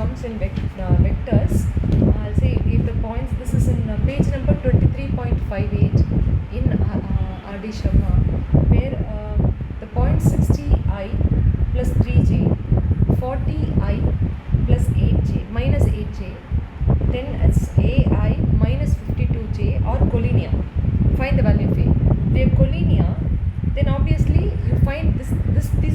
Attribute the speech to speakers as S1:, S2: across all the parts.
S1: sums in vectors. I'll say if the points, this is in page number 23.58 in R.D. Sharma, where the point 60i plus 3j, 40i plus 8j, minus 8j, then it's ai minus 52j or collinear. Find the value of a. If they are collinear, then obviously you find these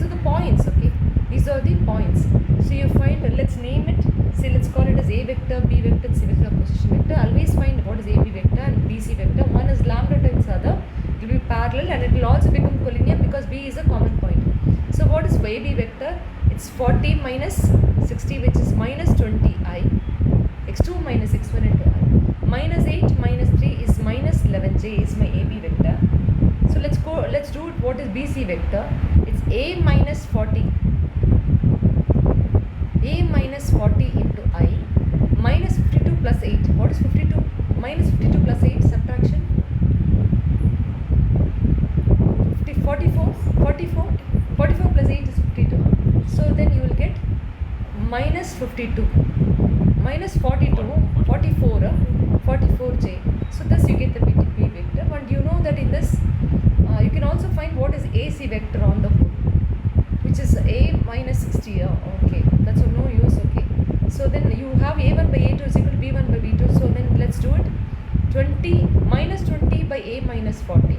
S1: are the points, okay? These are the points. So you find, let's name it, say let's call it as a vector, b vector, c vector, position vector. Always find what is ab vector and bc vector. One is lambda times other. It will be parallel and it will also become collinear because b is a common point. So what is ab vector? It's 40 minus 60, which is minus 20i, x2 minus x1 into I. Minus 8 minus 3 is minus 11j is my ab vector. So let's do it. What is bc vector? It's a minus 40. A minus 40 into I minus 52 plus 8. What is 52? Minus 52 plus 8, subtraction. 44 plus 8 is 52. So then you will get minus 52 minus 42, 44j. So thus you get the b vector. And you know that in this you can also find what is ac vector on the whole, which is a minus 60. Okay, that's of no use. Okay, so then you have a1 by a2 is equal to b1 by b2. So then let's do it. 20 minus 20 by a minus 40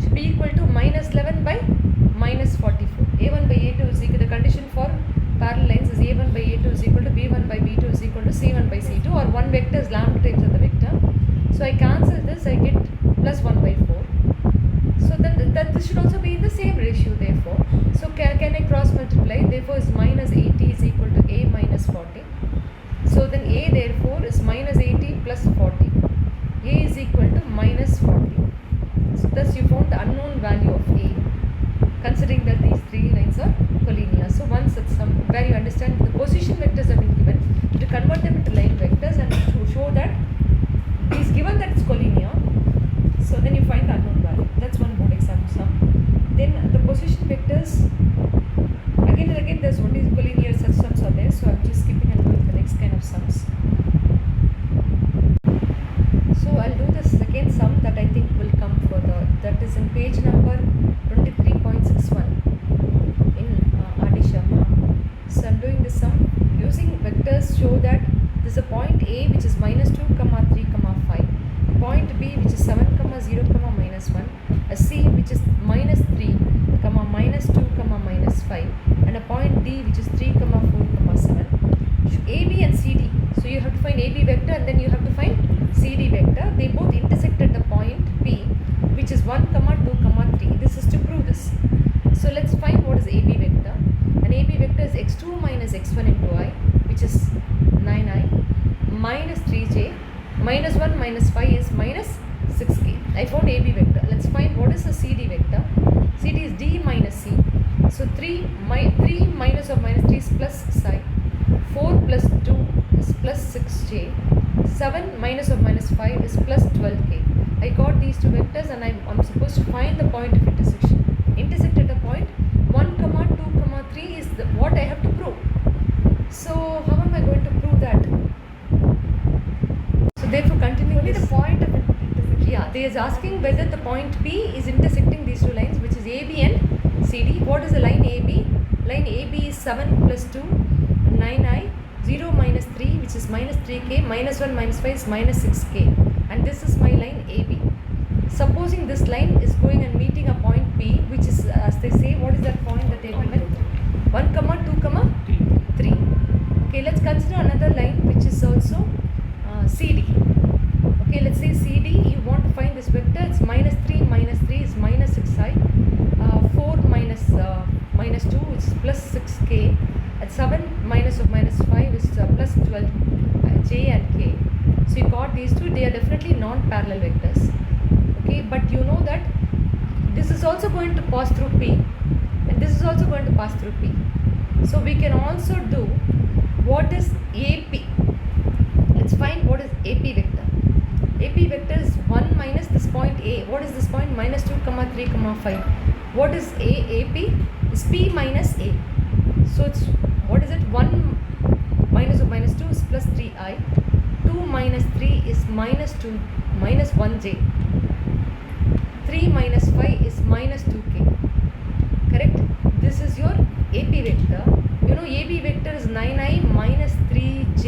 S1: should be equal to minus 11 by minus 44. a1 by a2 is equal to, the condition for parallel lines is a1 by a2 is equal to b1 by b2 is equal to c1 by c2, or one vector is lambda times of the vector. So I cancel this, I get plus 1 by 4. So then that this should also be in the same ratio, therefore. So can I cross multiply? Therefore is minus 80 is equal to a minus 40. So then a therefore is minus 80 plus 40. A is equal to minus 40. So thus you found the unknown value of a, considering that these three lines are collinear. So once it's where you understand the position vectors have been given, to convert them into line vectors and to show that it is given that it's collinear. So then you find the unknown value. That's one board exam sum. Then the position vectors, again and again there's only collinear such sums are there. So I'm just skipping and going to the next kind of sums. So I'll do the second sum that I think will come further. That is in page number 23.61 in R.D. Sharma. So I'm doing this sum using vectors. Show that there's a point A which is minus 2, 3, 5. Point B which is 7, 0, minus 1. A C which is minus 3, minus 2, minus 5. And a point D which is 3, 4, 7. AB and CD. So you have to find AB vector and then you have to find CD vector. They both intersect at the point P, which is 1, 2, 3. This is to prove this. So let's find what is AB vector. And AB vector is x2 minus x1 into I, which is 9i, minus 3j, minus 1 minus 5 is minus 6k. I found AB vector. Let's find what is the CD vector. CD is d minus c. So 3 minus of minus 3 is plus 6i. 4 plus 2 is plus 6j. 7 minus of minus 5 is plus 12k. I got these two vectors and I'm supposed to find the point of intersection. Intersect at a point 1, 2, 3 is what I have to prove. So how am I going to prove that? So therefore continue this.
S2: The point of intersection.
S1: Yeah, they is asking whether the point P is intersecting these two lines, which is AB and CD. What is the line AB? Line AB is 7 plus 2, 9i, 0 minus 3, which is minus 3k, minus 1 minus 5 is minus 6k. And this is my line AB. Supposing this line is going and meeting a point P, which is, as they say, what is that point that they have given? 1, 2, 3. Okay, let's consider another line which is also CD. Okay, let's say CD, you want to find this vector, it's minus 3 is minus 6i, 4 minus 2 is plus 6k, at 7 minus of minus 5 is plus 12, j and k. So you got these two, they are definitely non-parallel vectors. Okay, but you know that this is also going to pass through P and this is also going to pass through P. So we can also do what is AP. Let's find what is AP vector. AP vector is 1 minus this point A. What is this point? Minus 2, 3, 5. What is AP? Is P minus A. So it's, what is it? 1 minus minus 2, minus 1j. 3 minus 5 is minus 2k. Correct? This is your AP vector. You know AB vector is 9i minus 3j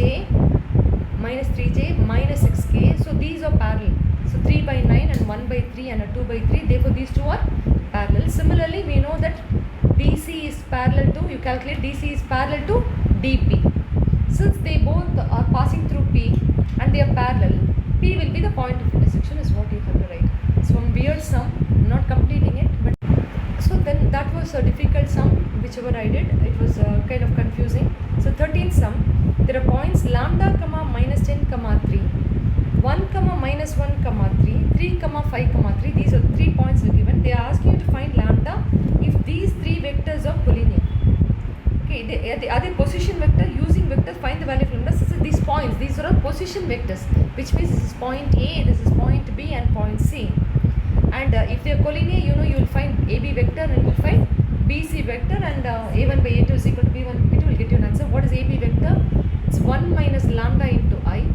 S1: minus 6k. So these are parallel. So 3 by 9 and 1 by 3 and a 2 by 3. Therefore these two are parallel. Similarly, we know that DC is parallel to, you calculate DC is parallel to DP. Since they both are passing through P and they are parallel, P will be the point of intersection is what you have to write. It's one weird sum, not completing it, but so then that was a difficult sum whichever I did. It was kind of confusing. So 13th sum, there are points lambda comma minus 10 comma 3, 1 comma minus 1 comma 3, 3 comma 5 comma 3. These are 3 points are given. They are asking you to find lambda if these 3 vectors are collinear. Okay, the other position vector using vectors, find the value of lambda. So these points, these are position vectors, which means this is point A, this is point B and point C. And if they are collinear, you know, you will find AB vector and you will find BC vector, and A1 by A2 is equal to B1 by B2 will get you an answer. What is AB vector? It's 1 minus lambda into I.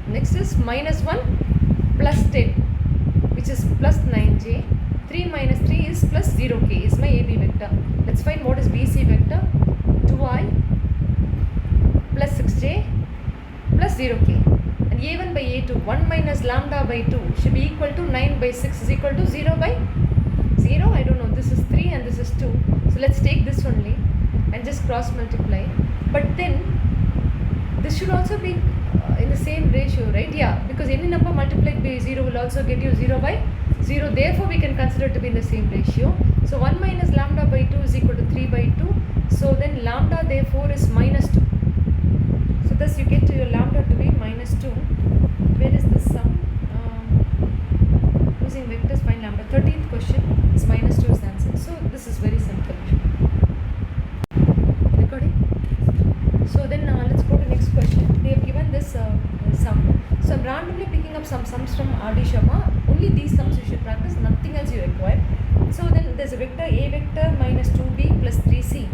S1: Next is minus 1 plus 10, which is plus 9j. 3 minus 3 is plus 0k is my AB vector. Let's find what is BC vector. 2i plus 6j plus 0k. And A1 by A2, 1 minus lambda by 2 should be equal to 9 by 6 is equal to 0 by 0. I don't know, this is 3 and this is 2. So let's take this only and just cross multiply. But then this should also be in the same ratio, right? Yeah, because any number multiplied by 0 will also get you 0 by 0. Therefore, we can consider it to be in the same ratio. So 1 minus lambda by 2 is equal to 3 by 2. So then lambda therefore is minus 2. So thus you get to your lambda to be minus 2. Where is this sum? Using vectors find lambda. 13th question is minus 2 is the answer. So this is very simple. Recording. So then let's go to next question. They have given this sum. So I'm randomly picking up some sums from R.D. Sharma. Only these sums you should practice, nothing else you require. So then there's a vector A vector minus 2b plus 3c.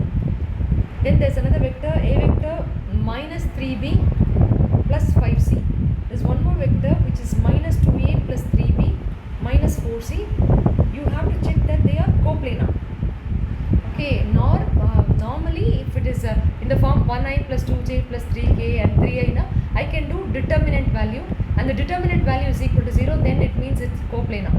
S1: Then there's another vector A vector minus 3b plus 5c. There's one more vector which is minus 2a plus 3b minus 4c. You have to check that they are coplanar. Okay, normally if it is in the form 1i plus 2j plus 3k and 3i, I can do determinant value, and the determinant value is equal to 0, then it means it's coplanar.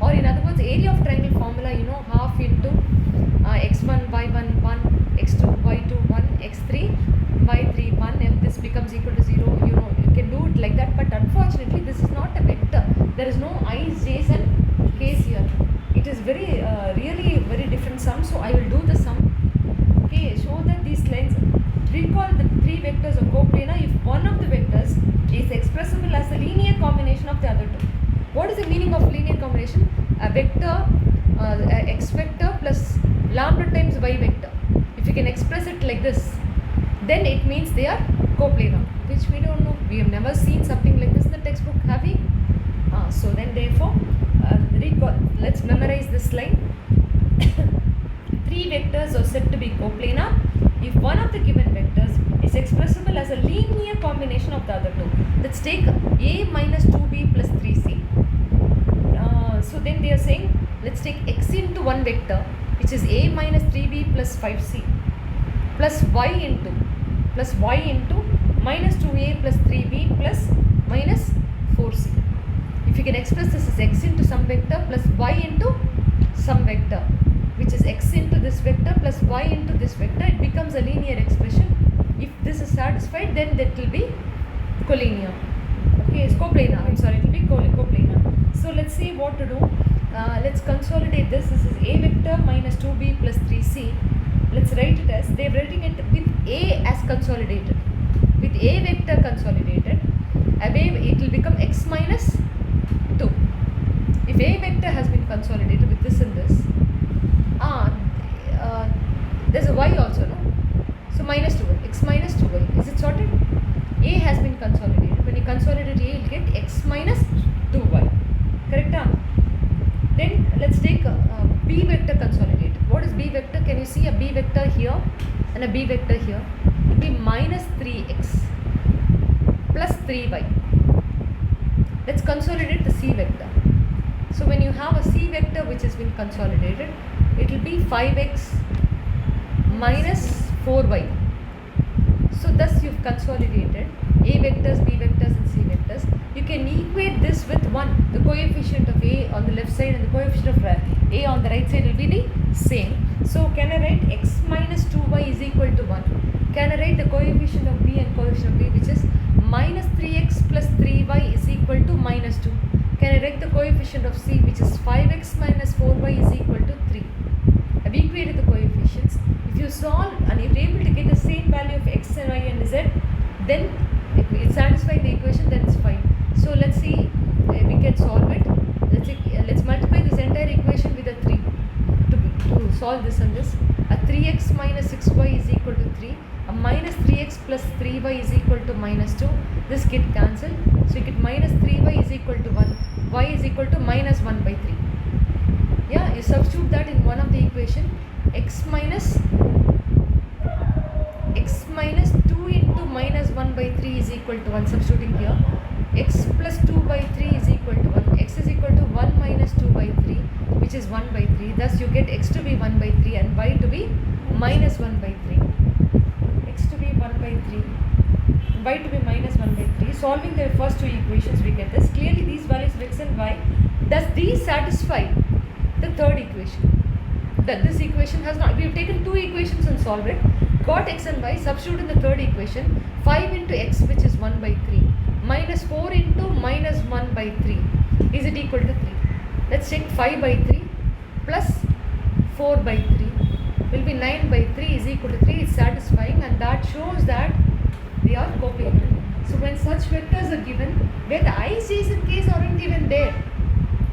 S1: Or in other words, area of triangle formula, you know, half into x1 y1 1, x2 y2 1, x3 y3 1, and this becomes equal to 0. You know, you can do it like that, but unfortunately this is not a vector. There is no i's, j's and k's here. It is very really very different sum. So I will do the sum. Okay, show that these lines, recall the 3 vectors are coplanar if one of the vectors is expressible as a linear combination of the other two. What is the meaning of linear combination? A vector x vector plus lambda times y vector. If you can express it like this, then it means they are coplanar, which we don't know. We have never seen something like this in the textbook, have we? So then therefore, recall, let's memorize this line. 3 vectors are said to be coplanar if one of the given vectors is expressible as a linear combination of the other two. Let's take a minus 2b plus 3c. So then they are saying, let's take x into one vector, which is a minus 3b plus 5c, plus y into minus 2a plus 3b plus minus 4c. If you can express this as x into some vector plus y into some vector, which is x into this vector plus y into this vector, it becomes a linear expression. If this is satisfied, then that will be collinear. Okay, it's coplanar. I'm sorry, it will be coplanar. So let's see what to do. Let's consolidate this. This is a vector minus 2b plus 3c. Let's write it as, they are writing it with a as consolidated. With a vector consolidated, it will become x minus 2. If a vector has been consolidated with this and this, there's a y also, no? So minus 2y, x minus 2y. Is it sorted? A has been consolidated. When you consolidate A, you'll get x minus 2y. Correct? Then let's take B vector consolidated. What is B vector? Can you see a B vector here and a B vector here? It will be minus 3x plus 3y. Let's consolidate the C vector. So when you have a C vector which has been consolidated, it will be 5x minus 4y. So thus you've consolidated A vectors, B vectors and C vectors. You can equate this with 1. The coefficient of A on the left side and the coefficient of A on the right side will be the same. So can I write x minus 2y is equal to 1? Can I write the coefficient of B and coefficient of B, which is minus 3x plus 3y is equal to minus 2? Can I write the coefficient of C, which is 5x minus 4y is equal to 3? I've equated the coefficients. If you solve and if you're able to get the same value of x and y and z, then if it's satisfying the equation, then it's fine. So let's see, we can solve it. Let's multiply this entire equation with a 3 to solve this and this. A 3x minus 6y is equal to 3. A minus 3x plus 3y is equal to minus 2. This get cancelled. So you get minus 3y is equal to 1. Y is equal to minus 1 by 3. Yeah, you substitute that in one of the equation. X minus 2 into minus 1 by 3 is equal to 1. Substituting here. X plus 2 by 3 is equal to 1. X is equal to 1 minus 2 by 3, which is 1 by 3. Thus you get x to be 1 by 3 and y to be minus 1 by 3. X to be 1 by 3, y to be minus 1 by 3. Solving the first two equations, we get this. Clearly these values of x and y, does these satisfy the third equation? That this equation has not. We have taken two equations and solved it. Got x and y, substitute in the third equation. 5 into x, which is 1 by 3, minus 4 into minus 1 by 3. Is it equal to 3? Let's check. 5 by 3 plus 4 by 3 will be 9 by 3 is equal to 3. It's satisfying, and that shows that they are coplanar. So when such vectors are given, where the i's, j's and k's aren't even there,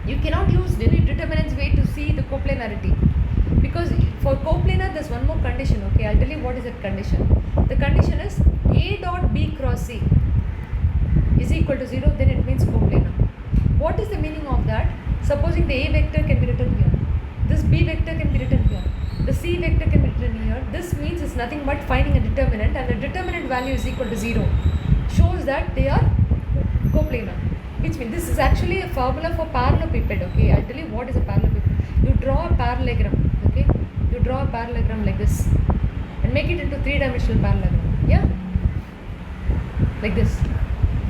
S1: you cannot use any determinants way to see the coplanarity. Because for coplanar, there's one more condition. Okay, I'll tell you what is that condition. The condition is A dot B cross C is equal to 0, then it means coplanar. What is the meaning of that? Supposing the A vector can be written here, this B vector can be written here, the C vector can be written here. This means it's nothing but finding a determinant, and the determinant value is equal to 0. Shows that they are coplanar. Which means this is actually a formula for parallelepiped. Okay, I'll tell you what is a parallelepiped. You draw a parallelogram. Okay, you draw a parallelogram like this and make it into 3-dimensional parallelogram. Yeah, like this.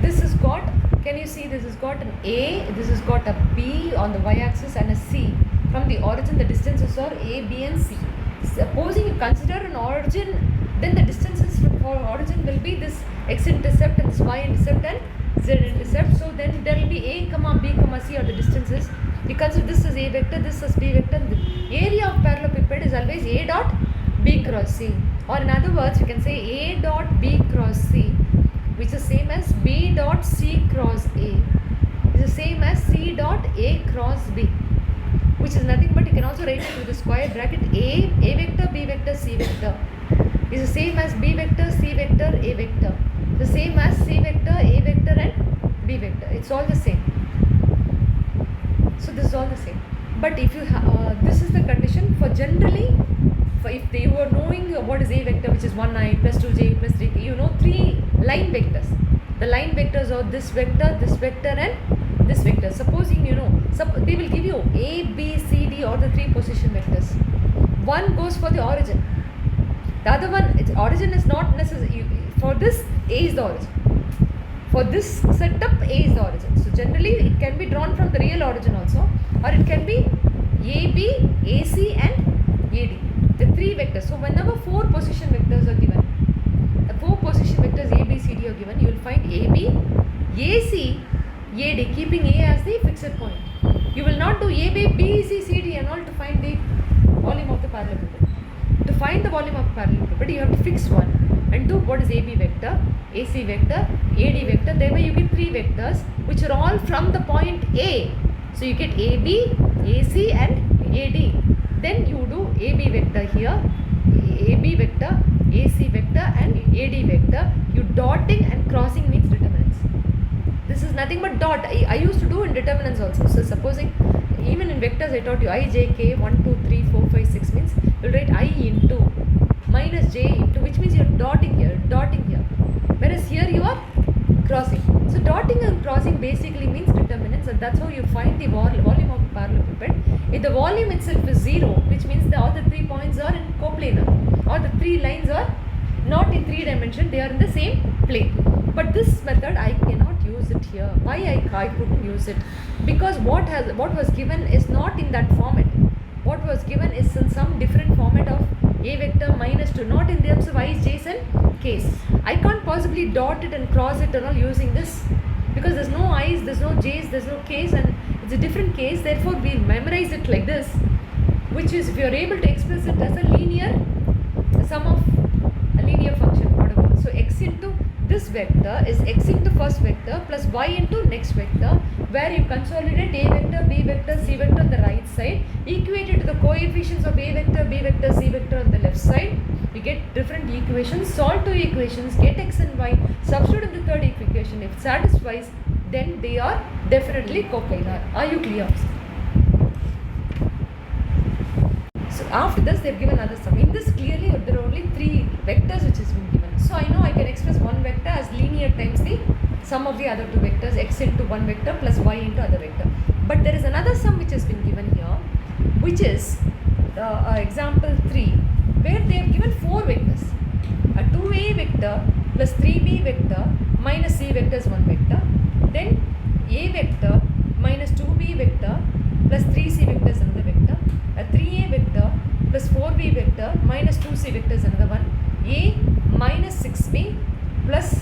S1: This has got, can you see, this has got an A, this has got a B on the y-axis and a C. From the origin, the distances are A, B and C. Supposing you consider an origin, then the distances for origin will be this x-intercept and this y-intercept and z-intercept. So then there will be A, B, C are the distances. You consider this as A vector, this as B vector. The area of parallelepiped is always A dot B cross C. Or in other words, you can say A dot B cross C, which is the same as B dot C cross A, is the same as C dot A cross B, which is nothing but you can also write it with the square bracket. A vector, B vector, C vector is the same as B vector, C vector, A vector, the same as C vector, A vector and B vector. It's all the same. So this is all the same. But if you this is the condition for generally, if they were knowing what is A vector, which is 1i plus 2j plus 3k, you know 3 line vectors. The line vectors are this vector and this vector. Supposing you know, they will give you A, B, C, D or the 3 position vectors. One goes for the origin. The other one, its origin is not necessary. For this, A is the origin. For this setup, A is the origin. So generally, it can be drawn from the real origin also, or it can be AB, AC and AD. The 3 vectors. So whenever 4 position vectors are given, the 4 position vectors A, B, C, D are given, you will find AB, AC, AD, keeping A as the fixed point. You will not do AB, B, C, C, D and all to find the volume of the parallelepiped. To find the volume of parallelepiped, you have to fix one and do what is AB vector, AC vector, AD vector. Thereby you get 3 vectors which are all from the point A. So you get AB, AC and AD. Then you do AB vector here, AB vector, AC vector and AD vector. You dotting and crossing means determinants. This is nothing but dot. I used to do in determinants also. So supposing even in vectors I taught you I, j, k, 1, 2, 3, 4, 5, 6 means you will write I into minus j into, which means you are dotting here. Whereas here you are crossing. So dotting dotting and crossing basically means determinants, and that's how you find the volume of a parallelepiped. If the volume itself is 0, which means all the 3 points are in coplanar, or the 3 lines are not in 3 dimension, they are in the same plane. But this method I cannot use it here. Why I couldn't use it? Because what was given is not in that format. What was given is in some different format of a vector minus 2, not in terms of i's, j's and k's. I can't possibly dot it and cross it and all using this, because there's no i's, there's no j's, there's no k's, and it's a different case. Therefore we'll memorize it like this, which is if you're able to express it as a linear sum of a linear function, whatever. So x into this vector is x into first vector plus y into next vector, where you consolidate a vector, b vector, c vector on the right side, equate it to the coefficients of a vector, b vector, c vector on the left side. You get different equations, solve two equations, get x and y, substitute in the third equation. If it satisfies, then they are definitely coplanar. Are you clear? So after this, they've given another sum. In this, clearly there are only 3 vectors which has been given. So I know I can express one vector as linear times the sum of the other 2 vectors, x into one vector plus y into other vector. But there is another sum which has been given here, which is example 3, where they have given 4 vectors. A 2a vector plus 3b vector minus c vector is one vector. Then a vector minus 2b vector plus 3c vector is another vector. A 3a vector plus 4b vector minus 2c vector is another one. A minus 6b plus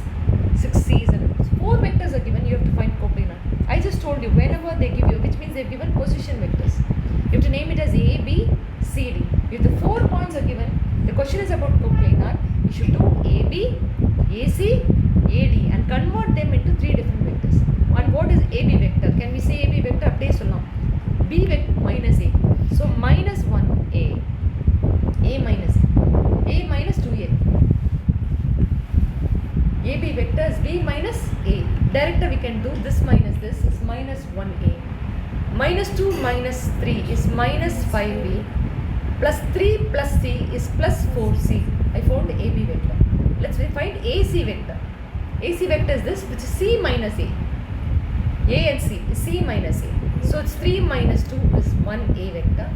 S1: 6c is another. 4 vectors are given, you have to find coplanar. I just told you, whenever they give you, which means they have given position vectors, you have to name it as A, B, C, D. If the 4 points are given, the question is about coplanar, you should do AB, AC, AD and convert them into 3 different vectors. And what is AB vector? Can we say AB vector? Update sollam. B vector minus A. So minus 1A, A minus A minus 2A. AB vector is B minus A. Directly we can do this minus this is minus 1A. Minus 2 minus 3 is minus 5B. Plus 3 plus C is plus 4C. I found AB vector. Let's find AC vector. AC vector is this, which is C minus A. A and C is C minus A. So it's 3 minus 2 is 1A vector.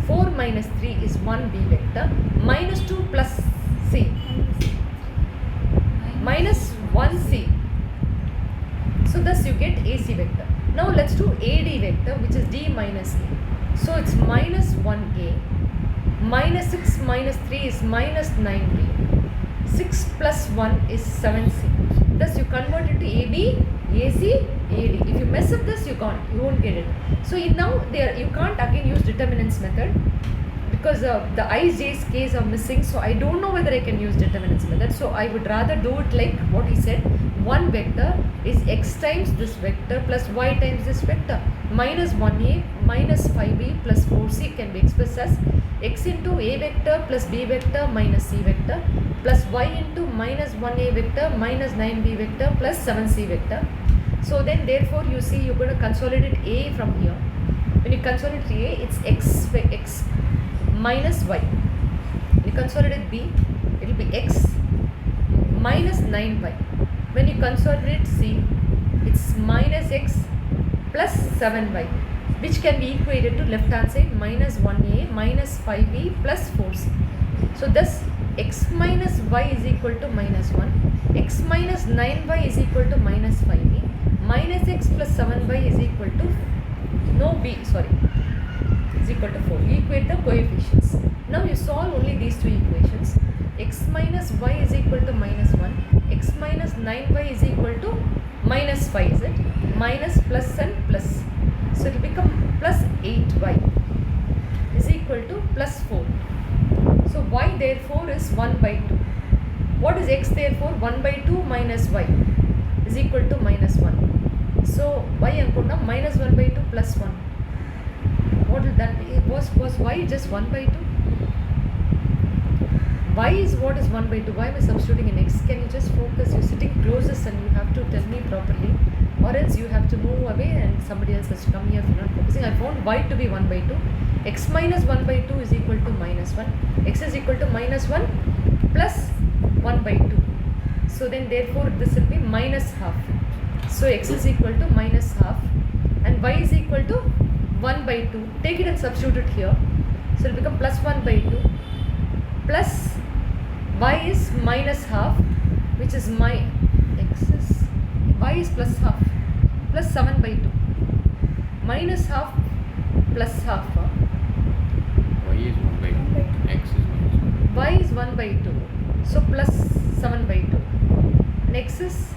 S1: 4 minus 3 is 1B vector. Minus 2 plus C. Minus 1C. So thus you get AC vector. Now let's do AD vector, which is D minus A. So it's minus 1A. Minus 6 minus 3 is minus 9B. 6 plus 1 is 7C. Thus you convert it to AB, AC, AD. If you mess up this, you won't get it. So now you can't again use determinants method, because the i's, j's, k's are missing. So I don't know whether I can use determinants method. So I would rather do it like what he said. One vector is x times this vector plus y times this vector. Minus 1a minus 5b plus 4c can be expressed as x into a vector plus b vector minus c vector plus y into minus 1a vector minus 9b vector plus 7c vector. So then therefore you see you're going to consolidate a from here. When you consolidate a, it's x minus y. When you consolidate b, it will be x minus 9y. When you consolidate c, it's minus x plus 7y, which can be equated to left hand side minus 1a minus 5b plus 4c. So thus x minus y is equal to minus 1, x minus 9y is equal to minus 5b, minus x plus 7y is equal to is equal to 4. You equate the coefficients. Now you solve only these two equations. X minus y is equal to minus 1, x minus 9y is equal to minus 5, is it? Minus plus and plus. So it will become plus 8y is equal to plus 4. So y therefore is 1 by 2. What is x therefore? 1 by 2 minus y is equal to minus 1. So y ankonda minus 1 by 2 plus 1. What will that be? Was y just 1 by 2? Y is what is 1 by 2? Why am I substituting in x? Can you just focus? You're sitting closest and you have to tell me properly, or else you have to move away and somebody else has to come here if you're not focusing. I found y to be 1 by 2. X minus 1 by 2 is equal to minus 1. X is equal to minus 1 plus 1 by 2. So then therefore this will be minus half. So x is equal to minus half and y is equal to 1 by 2. Take it and substitute it here. So it will become plus 1 by 2 plus y is minus half, which is my x is y is plus half plus 7 by 2 minus half plus half.
S2: Y is 1 by 2. X is minus 1 by 2.
S1: Y is 1 by 2. So plus 7 by 2. And x is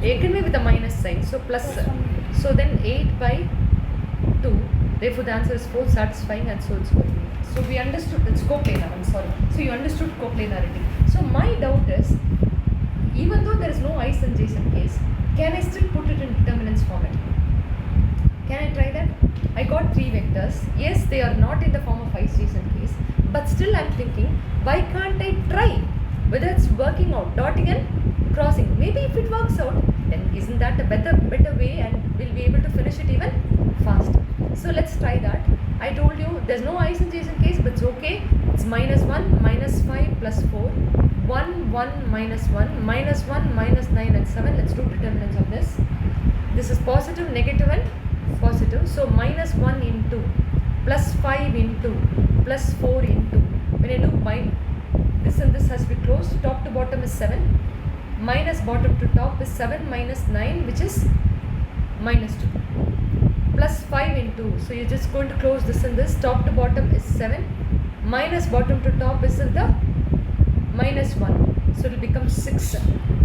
S1: taken away with a minus sign. So plus. So then 8 by 2. Therefore the answer is 4, satisfying, and so it's going. So we understood it's coplanar. I'm sorry. So you understood coplanarity. So my doubt is, even though there is no ice-adjacent case, can I still put it in determinants format? Can I try that? I got 3 vectors. Yes, they are not in the form of ice-adjacent case, but still I'm thinking, why can't I try whether it's working out, dotting and crossing? Maybe if it works out, then isn't that a better way, and we'll be able to finish it even faster. So let's try that. I told you there's no ice-adjacent case, but it's okay. It's minus 1, minus 5 plus 4, 1, 1, minus 1, minus 1, minus 9 and 7. Let's do determinants of this. This is positive, negative and positive. So minus 1 into plus 5 into plus 4 into, when I do this and this has to be closed, top to bottom is 7, minus bottom to top is 7 minus 9, which is minus 2, plus 5 into, so you're just going to close this and this, top to bottom is 7, minus bottom to top is the minus 1, so it will become 6,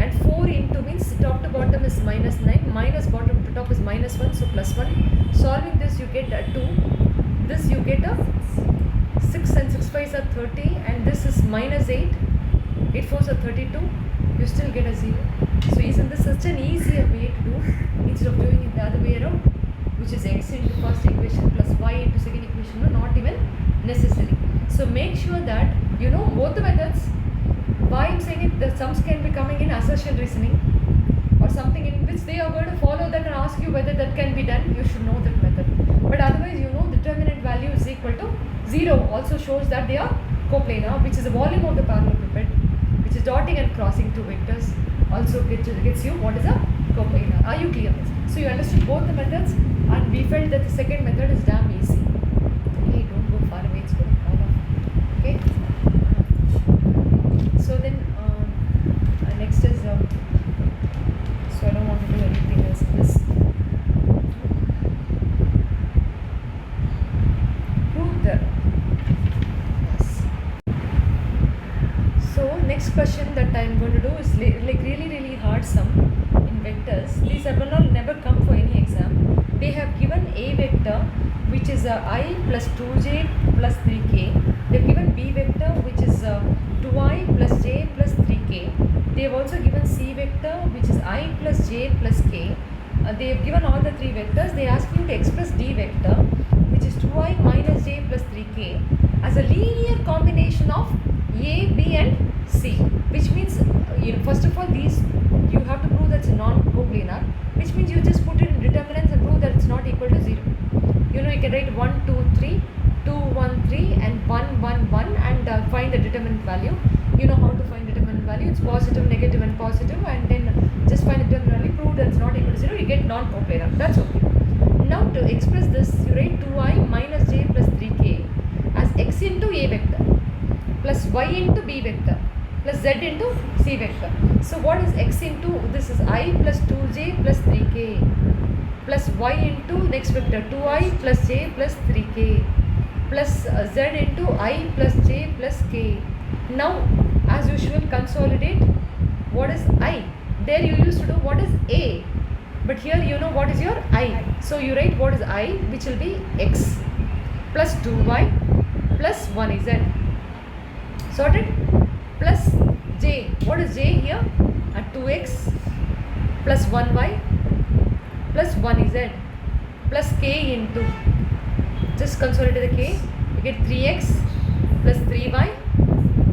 S1: and 4 into means top to bottom is minus 9, minus bottom to top is minus 1, so plus 1. Solving this you get a 2, this you get a 6 and 6 5s are 30, and this is minus 8, 8 4s are 32, you still get a 0. So isn't this such an easier way to do, instead of doing it the other way around, which is x into first equation plus y into second equation, no, not even necessary. So make sure that you know both the methods. Why I'm saying it, the sums can be coming in assertion reasoning or something in which they are going to follow that and ask you whether that can be done. You should know that method. But otherwise, you know, determinant value is equal to 0 also shows that they are coplanar, which is the volume of the parallelepiped, which is dotting and crossing two vectors, also gets you what is a coplanar. Are you clear? So you understood both the methods, and we felt that the second method is damn easy. Okay, don't go far away, it's going to fall off. Okay. So then next is so I don't want to do anything else in this. Prove the yes. So next question that I'm going to do is like really hard sum in vectors. These have never come for any exam. They have given a vector which is I plus 2j plus 3k. They've given b vector which is 2i plus j plus 3k. They have also given c vector which is I plus j plus k. They have given all the three vectors. They ask you to express d vector which is 2i minus j plus 3k as a linear combination of a, b and c, which means first of all these you have to prove that it's non-coplanar, which means you just put it in determinants and prove that it's not equal to 0. You can write 1 2 3 2 1 3 and 1 1 1 and find the determinant value. You know how to find determinant value. It's positive, negative and positive, and then just find the determinant value, prove that it's not equal to 0, you get non-coplanar. That's okay. Now to express this, you write 2i minus j plus 3k as x into a vector plus y into b vector plus z into c vector. So what is x into, this is I plus 2j plus 3k plus y into next vector 2i plus j plus 3k plus z into I plus j plus k. Now as usual consolidate. What is I? There you used to do what is a, but here you know what is your I. So you write what is I, which will be x plus 2y plus 1z. Sorted? Plus j. What is j here? 2x plus 1y plus 1z plus k into, just consolidate the k, you get 3x plus 3y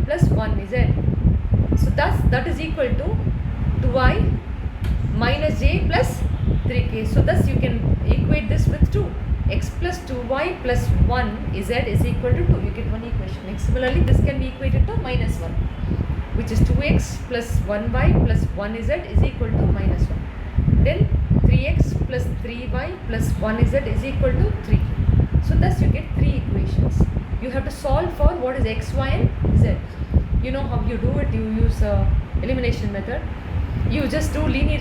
S1: plus 1z. So that is equal to 2i minus j plus 3k. So thus you can equate this with 2. X plus 2y plus 1z is equal to 2. You get one equation. Similarly, this can be equated to minus 1, which is 2x plus 1y plus 1z is equal to minus 1. Then 3x plus 3y plus 1z is equal to 3. So thus you get 3 equations. You have to solve for what is x, y and z. You know how you do it. You use elimination method. You just do linear,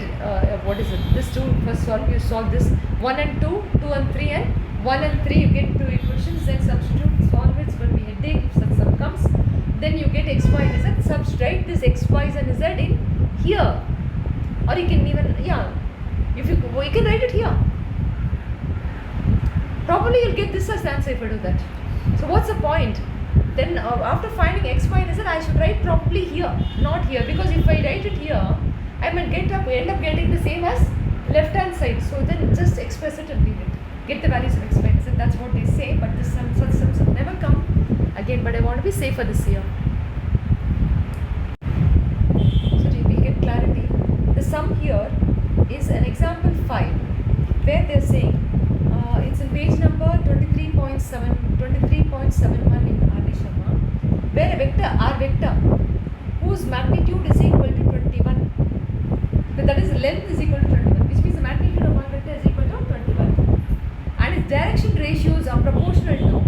S1: this 2 first solve, you solve this 1 and 2, 2 and 3 and 1 and 3, you get 2 equations, then substitute, solve it, it's going to be headache if such sum comes. Then you get x, y and z, subtract this x, y and z in here. Or you can even, if you can write it here. Probably you'll get this as the answer if you do that. So what's the point? Then after finding x, y and z, I should write probably here, not here, because if I write it here, I might end up getting the same as left hand side. So then just express it and leave it. Get the values of x, y and z. That's what they say, but this such sums have never come again. But I want to be safer this year. So we will get clarity. The sum here is an example 5, where they are saying it's in page number 23.71 in R.D. Sharma, where a vector R vector whose magnitude is equal to 21, that is length is equal to 21, which means the magnitude of one vector is equal to 21, and its direction ratios are proportional to,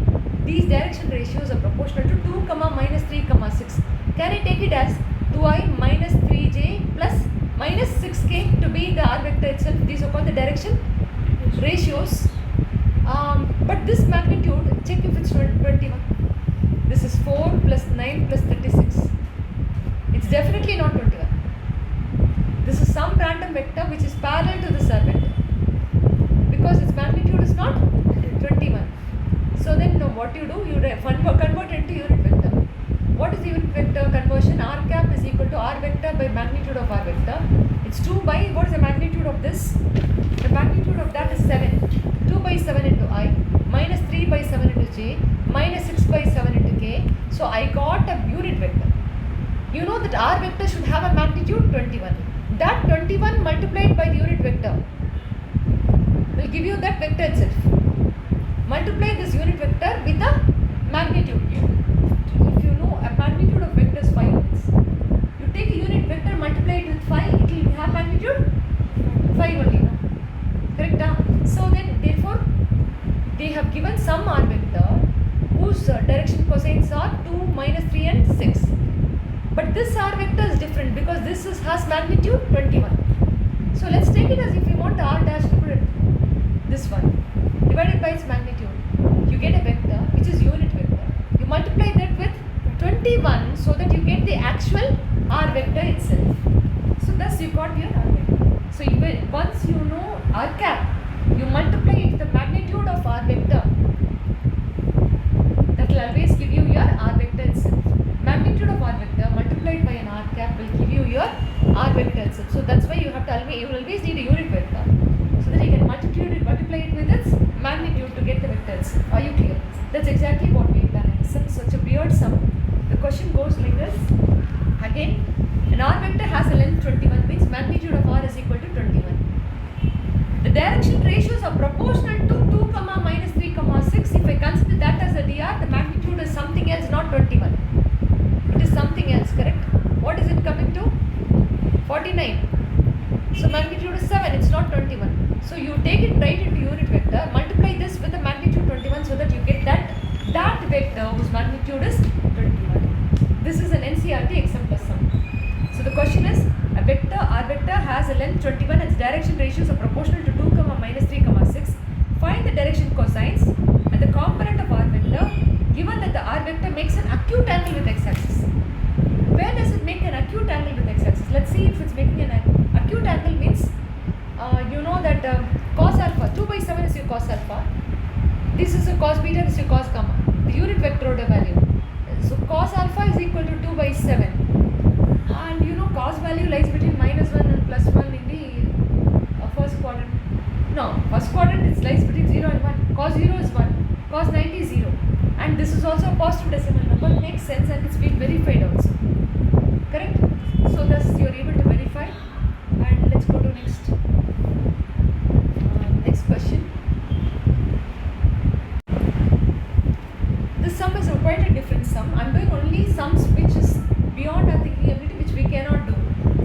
S1: these direction ratios are proportional to 2, minus 3, 6. Can I take it as 2i minus 3j plus minus 6k to be the R vector itself? These are called the direction ratios. But this magnitude, check if it's 21. This is 4 plus 9 plus 36. It's definitely not 21. This is some random vector which is parallel to this R vector, because its magnitude is not 21. So then what you do, you convert it into unit vector. What is the unit vector conversion? R cap is equal to R vector by magnitude of R vector. It's 2 by, what is the magnitude of this? The magnitude of that is 7. 2 by 7 into I, minus 3 by 7 into j, minus 6 by 7 into k. So I got a unit vector. You know that R vector should have a magnitude 21. That 21 multiplied by the unit vector will give you that vector itself. Multiply this unit vector with the magnitude. If you know a magnitude of vector is 5 units, you take a unit vector, multiply it with 5, it will have magnitude 5 only. No? Correct? So then therefore they have given some R vector whose direction cosines are 2, minus 3 and 6. But this R vector is different because this has magnitude 21. So let's take it as if we want R dash to put it this one, divided by its magnitude. You get a vector which is unit vector. You multiply that with 21 so that you get the actual R vector itself. So thus you got your R vector. So once you know R cap, you multiply it with the magnitude of R vector. That will always give you your R vector itself. Magnitude of R vector multiplied by an R cap will give you your R vector itself. So that's why you will always need a unit vector, so that you can multiply it with its magnitude to get the vector itself. Are you clear? That's exactly what we've done. It's such a weird sum. The question goes like this. Again, an R vector has a length 21, means magnitude of R is equal to 21. The direction ratios are proportional to 2, minus 3, 6. If I consider that as a dr, the magnitude is something else, not 21. It is something else, correct? What is it coming to? 49. So magnitude is 7, it's not 21. So you take it right into unit vector, multiply this with the magnitude 21 so that you get that vector whose magnitude is 21. This is an NCERT exam plus sum. So the question is, a vector R vector has a length 21, its direction ratios are proportional to 2, minus 3, 6. Find the direction cosines and the component of R vector given that the R vector makes an acute angle with x-axis. Where does it make an acute angle with x-axis? Let's see if it's making an acute angle means, you know that cos alpha, 2 by 7 is your cos alpha. This is your cos beta, this is your cos gamma. The unit vector order value. So cos alpha is equal to 2 by 7. And you know cos value lies between minus 1 and plus 1 in the first quadrant. No, first quadrant it lies between 0 and 1. Cos 0 is 1. Cos 90 is 0. And this is also a positive decimal number. It makes sense and it's been verified also. Correct? So thus you are able to verify. And let's go to next question. This sum is quite a different sum. I am doing only sums which is beyond our thinking ability, which we cannot do.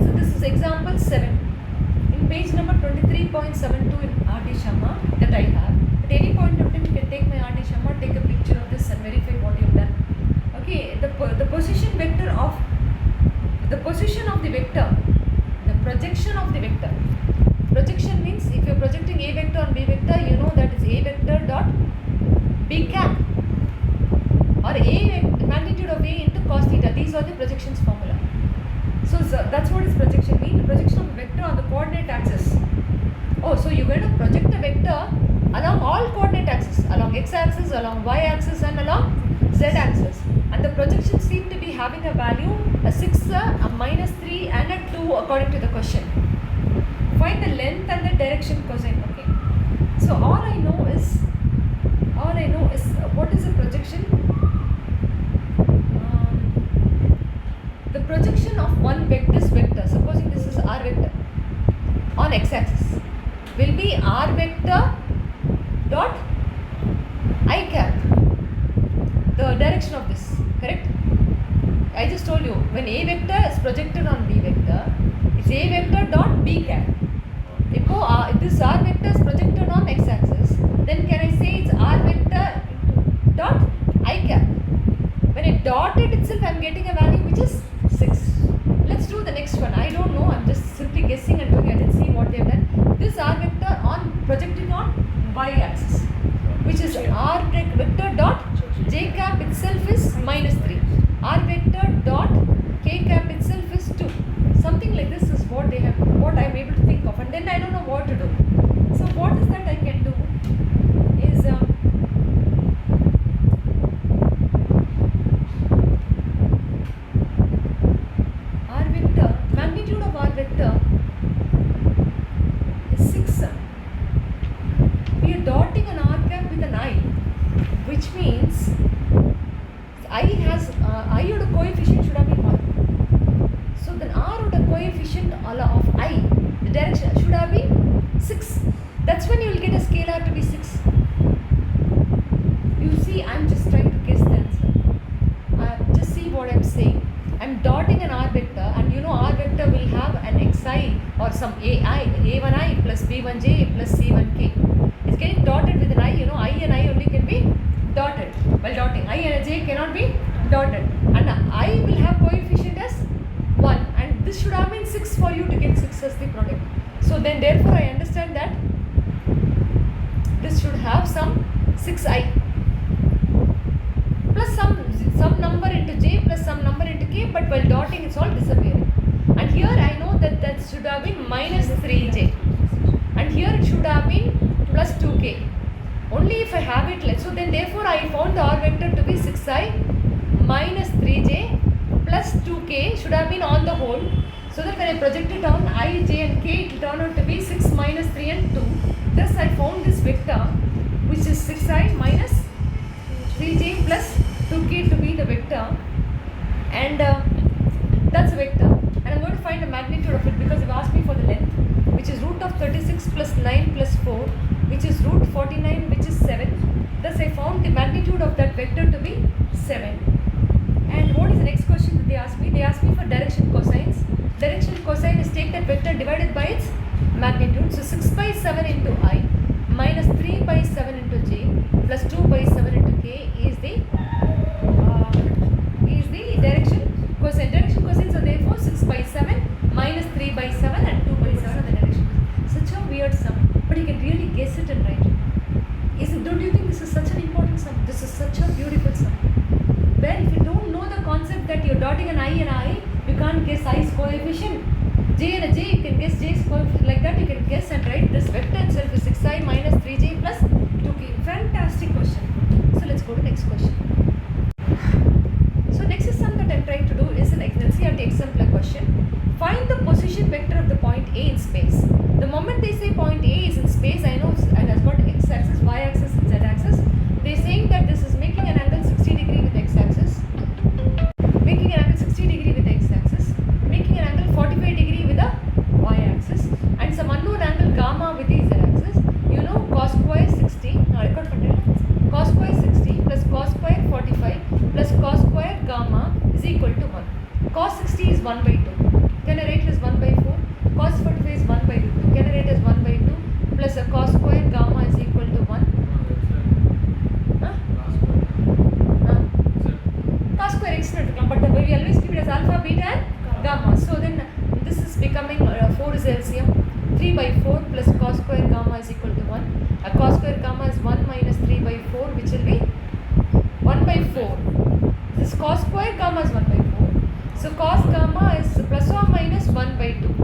S1: So this is example 7. In page number 23.71 6.72 in RD Sharma that I have. At any point of time, you can take my RD Sharma, take a picture of this and verify what you have done. Okay, the position vector of the position of the vector, the projection of the vector. Projection means if you are projecting A vector on B vector, you know that is A vector dot B cap, or the magnitude of A into cos theta. These are the projections formula. So that's what is projection mean. The projection of a vector on the coordinate axis. Oh, so you're going to project a vector along all coordinate axes, along x-axis, along y-axis and along z-axis. And the projections seem to be having a value, a 6, a minus 3 and a 2 according to the question. Find the length and the direction cosine. Okay. So all I know is what is a projection? The projection of this vector, supposing this is r vector on x-axis, will be r vector dot I cap, the direction of this, correct? I just told you, when A vector is projected on B vector, it's A vector dot B cap. If this r vector is projected on x-axis, then can I say it's r vector dot I cap? When I dot it itself, I am getting a value which is 6. Let's do the next one. I don't know, I'm just simply guessing and doing. I didn't see what they have done. This r vector projecting on y-axis, which is r vector dot j cap itself is minus 3. R vector dot k cap itself is 2. Something like this is what I am able to think of, and then I don't know what to do. So what is that I can do is r vector, magnitude of r vector is 6. We are dotting an r cap with an I, which means I would a coefficient should have been 1. So then r would a coefficient of I, the direction should have been 6. That's when you will get a scalar to be 6. You see, I'm just trying to guess the answer. Just see what I'm saying. I'm dotting an r vector, and you know r vector will have an xi or some a1i plus b1j plus c1k. It's getting dotted with an I. You know, I and I only can be dotted. While dotting, I and j cannot be dotted, and I will have coefficient as 1, and this should have been 6 for you to get 6 as the product. So then therefore I understand that this should have some 6i plus some number into j plus some number into k, but while dotting it's all disappearing. And here I know that should have been minus 3j, and here it should have been plus 2k. Only if I have it like so, then therefore I found the r vector to be 6i minus 3j plus 2k should have been on the whole, so that when I project it on I, j and k, it will turn out to be 6 minus 3 and 2. Thus I found this vector which is 6i minus 3j plus 2k to be the vector, and that's a vector, and I'm going to find the magnitude of it because they've asked me for the length, which is root of 36 plus 9 plus 4, which is root 49, which is 7. Thus I found the magnitude of that vector to be 7. And what is the next question that they asked me? They asked me for direction cosines. Direction cosine is take that vector divided by its magnitude. So 6 by 7 into I minus 3 by 7 into j plus 2 by 7 into k is the direction cosine. Direction cosines are therefore 6 by 7 minus 3 by 7 and 2 by 7 are the direction. Such a weird sum, but you can really guess it and write it. Don't you think this is such an important sum? This is such a beautiful sum. Where if you don't know the concept that you're dotting an I and I, you can't guess I's coefficient. J and a J, you can guess J's coefficient. Like that you can guess and write this vector itself is 6i minus 3j plus 2k. Fantastic question. So let's go to next question. So next is sum that I'm trying to do is an NCERT exemplar question. Find the position vector of the point A in space. The moment they say point A is in space, I know it has got x-axis, y-axis and z-axis. They're saying that this is making an angle 60 degree with x-axis, making an angle 60 degree with x-axis, making an angle 45 degree with the y-axis, and some unknown angle gamma with the z-axis. You know cos square 60, now record for cos square 60 plus cos square 45 plus cos square gamma is equal to 1. Cos 60 is 1 by 2. Can I write it as 1 by 4? Cos 45 is 1 by 2. Can I write it as 1 by 2 is the LCM? 3 by 4 plus cos square gamma is equal to 1. Cos square gamma is 1 minus 3 by 4, which will be 1 by 4. This cos square gamma is 1 by 4. So cos gamma is plus or minus 1 by 2.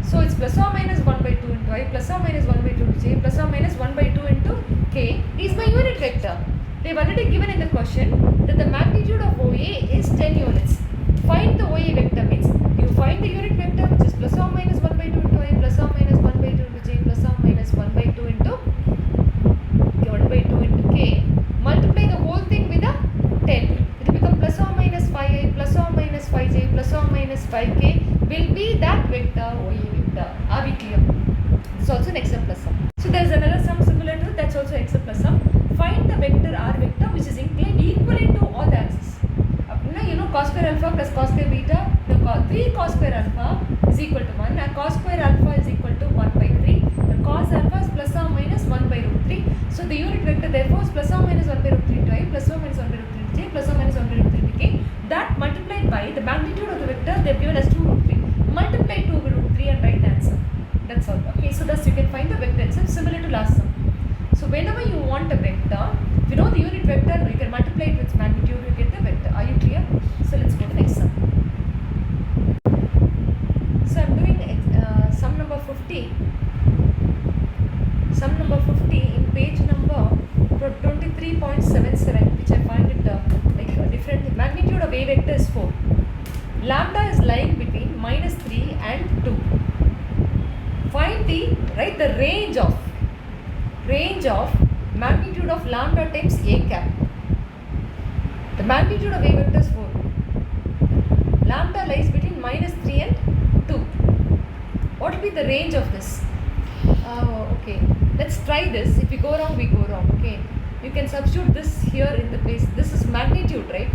S1: So it's plus or minus 1 by 2 into I, plus or minus 1 by 2 into j, plus or minus 1 by 2 into k is my unit vector. They've already given in the question that the magnitude of OA is 10 units. Find the OA vector means you find the unit vector which is plus or minus 1 by 2 into I, plus or minus 1 by 2 into j, plus or minus 1 by 2 into 1 by 2 into k. Multiply the whole thing with a 10. It will become plus or minus 5i, plus or minus 5j, plus or minus 5k will be that vector OA vector. Are we clear? This is also an extra plus sum. So there is another sum similar to it, that's also extra plus sum. Find the vector R vector which is inclined equivalent to all the axes. You know cos square alpha plus cos square beta, 3 cos square alpha is equal to 1 and cos square alpha is equal to 1 by 3. The cos alpha is plus or minus 1 by root 3. So the unit vector therefore is plus or minus 1 by root 3 to I, plus or minus 1 by root 3 to j, plus or minus 1 by root 3 to k. That multiplied by the magnitude of the vector they have given as 2 root 3. Multiply 2 by root 3 and write the answer. That's all. Okay, so thus you can find the vector itself similar to last sum. So whenever you want a vector, if you know the unit vector, you can multiply it with its magnitude, you get the vector. Are you clear? So let's go to the next sum. So I'm doing sum number 50. Sum number 50 in page number 23.77, which I find it like a different. Magnitude of A vector is 4. Lambda is lying between minus 3 and 2. Find the range of magnitude of lambda times A cap. The magnitude of A vector is 4. Lambda lies between minus 3 and 2. What will be the range of this? Okay, let's try this. If we go wrong, we go wrong. Okay, you can substitute this here in the place. This is magnitude, right?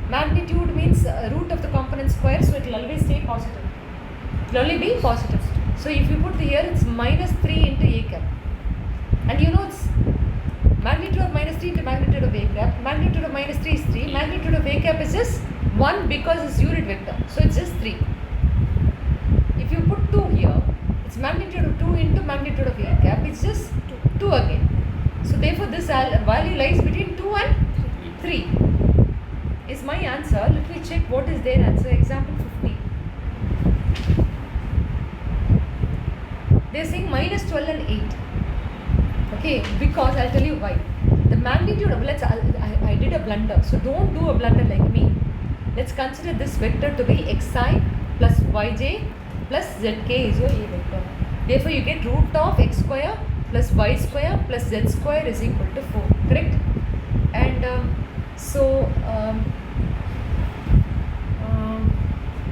S1: Magnitude means root of the component square, so it will always stay positive. It will only be positive. So if you put here, it's minus 3 into A cap. And you know it's magnitude of minus 3 into magnitude of A cap. Magnitude of minus 3 is 3. Magnitude of A cap is just 1 because it's unit vector. So it's just 3. If you put 2 here, it's magnitude of 2 into magnitude of A cap. It's just 2 again. So therefore this value lies between 2 and 3. Is my answer. Let me check what is their answer. Example 50. They are saying minus 12 and 8. Okay, because I'll tell you why. The magnitude of, I did a blunder, so don't do a blunder like me. Let's consider this vector to be xi plus yj plus zk is your A vector. Therefore, you get root of x square plus y square plus z square is equal to 4. Correct? And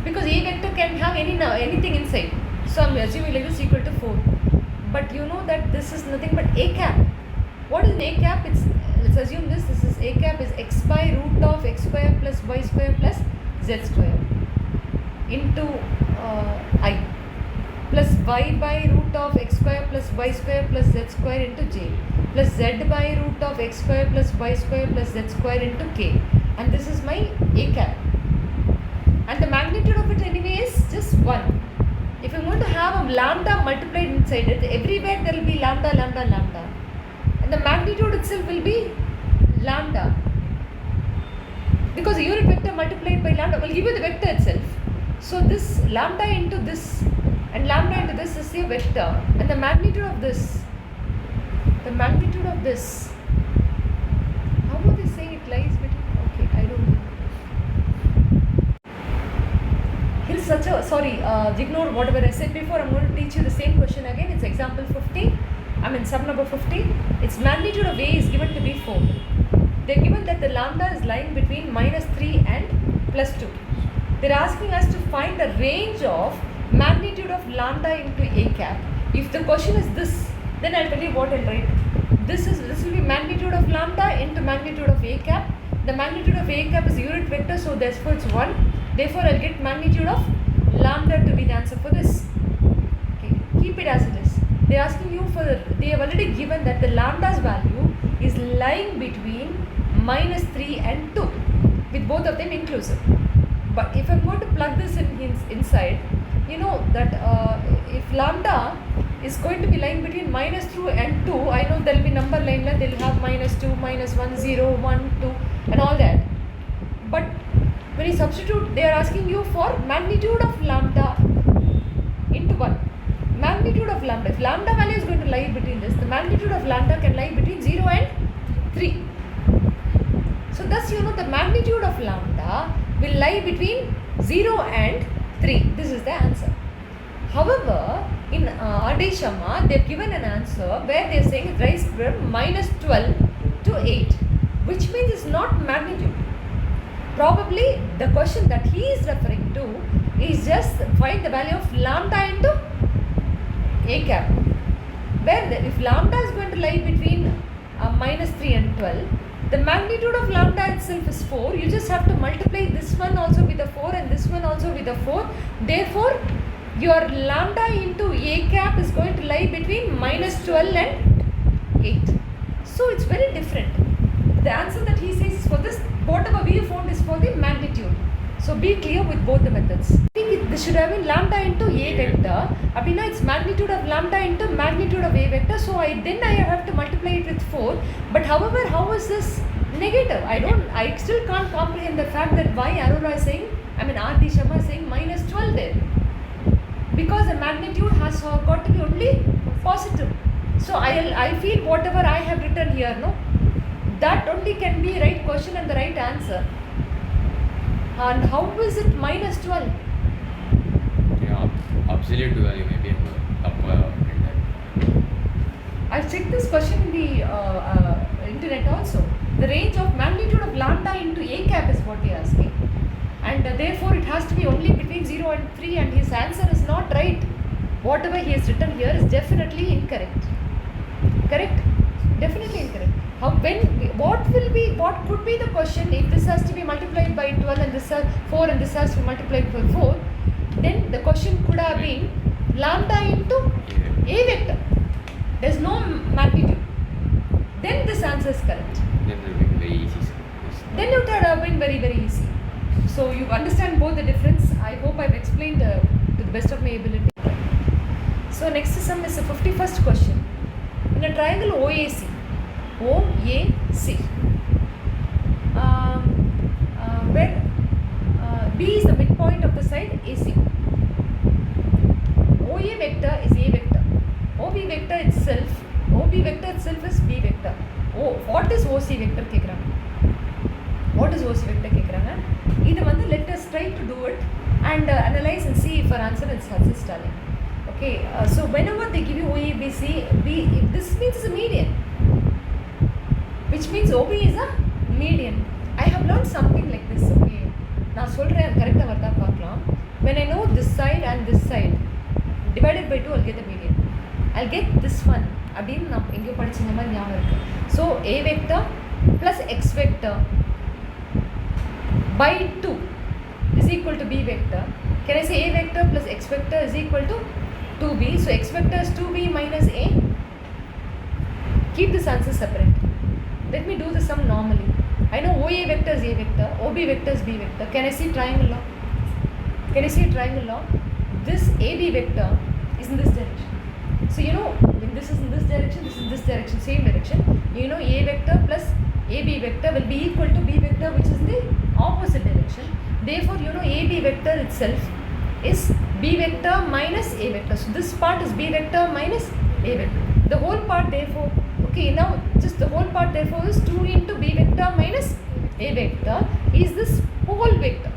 S1: because A vector can have anything inside. So I'm assuming like this equal to 4. But you know that this is nothing but A cap. What is an A cap? Let's assume this is A cap is x by root of x square plus y square plus z square into I plus y by root of x square plus y square plus z square into j plus z by root of x square plus y square plus z square into k. And this is my A cap. And the magnitude of it anyway is just 1. If I'm going to have a lambda multiplied inside it, everywhere there will be lambda, lambda, lambda. And the magnitude itself will be lambda. Because a unit vector multiplied by lambda will give you the vector itself. So this lambda into this and lambda into this is a vector. And the magnitude of this, how are they saying it lies between? Okay, I don't know. Ignore whatever I said before. I'm going to teach you the same question again. It's example 50. Sum number 50. Its magnitude of A is given to be 4. They're given that the lambda is lying between minus 3 and plus 2. They're asking us to find the range of magnitude of lambda into A cap. If the question is this, then I'll tell you what I'll write. This will be magnitude of lambda into magnitude of A cap. The magnitude of A cap is a unit vector, so therefore it's 1. Therefore, I'll get magnitude of lambda to be the answer for this. Okay, keep it as it is. They're asking you they have already given that the lambda's value is lying between minus 3 and 2, with both of them inclusive. But if I'm going to plug this inside, you know that if lambda is going to be lying between minus 2 and 2, I know there will be number line, they'll have minus 2, minus 1, 0, 1, 2 and all that. But when you substitute, they are asking you for magnitude of lambda into 1. Magnitude of lambda, if lambda value is going to lie between this, the magnitude of lambda can lie between 0 and 3. So thus you know the magnitude of lambda will lie between 0 and 3. This is the answer. However, in Adeshama, they have given an answer where they are saying it rises from minus 12 to 8, which means it's not magnitude. Probably the question that he is referring to is just find the value of lambda into a cap. Where if lambda is going to lie between minus 3 and 12, the magnitude of lambda itself is 4. You just have to multiply this one also with a 4 and this one also with a 4. Therefore, your lambda into a cap is going to lie between minus 12 and 8. So it's very different. The answer that he says is for this, whatever we found is for the magnitude. So be clear with both the methods. I think this should have been lambda into a vector. Abhina, it's magnitude of lambda into magnitude of a vector. So I have to multiply it with 4. But however, how is this negative? I still can't comprehend the fact that why Arora is saying, R.D. Sharma is saying minus 12 there. Because the magnitude has got to be only positive. So I feel whatever I have written here, no, that only can be right question and the right answer. And how is it minus 12?
S2: Yeah, absolute value maybe upper.
S1: I've checked this question in the internet also. The range of magnitude of lambda into a cap is what they are asking. And therefore it has to be only between 0 and 3 and his answer is not right. Whatever he has written here is definitely incorrect. Correct? Definitely incorrect. What could be the question if this has to be multiplied by 12 and this 4 and this has to be multiplied by 4? Then the question could have been lambda into a vector. There is no magnitude. Then this answer is correct.
S2: Then it will be very easy.
S1: Then it would have been very, very easy. So you understand both the difference. I hope I've explained to the best of my ability. So next sum is the 51st question. In a triangle OAC, where B is the midpoint of the side AC. OA vector is A vector. OB vector itself is B vector. What is OC vector kekranga? What is OC vector kekranga? Let us try to do it and analyze and see if our answer is satisfying. Okay, so whenever they give you OA, BC, this means it's a median, which means OB is a median. I have learned something like this. Okay, now correct. When I know this side and this side divided by 2, I'll get the median. I'll get this one. So A vector plus X vector by 2 is equal to B vector. Can I say A vector plus X vector is equal to 2B? So X vector is 2B minus A. Keep this answer separate. Let me do the sum normally. I know OA vector is A vector, OB vector is B vector. Can I see triangle law? Can I see triangle law? This AB vector is in this direction. So you know, when this is in this direction, this is in this direction, same direction. You know A vector plus AB vector will be equal to B vector, which is in the opposite direction. Therefore, you know AB vector itself is B vector minus A vector. So this part is B vector minus A vector. The whole part therefore, okay, now just the whole part therefore is 2 into B vector minus A vector is this whole vector.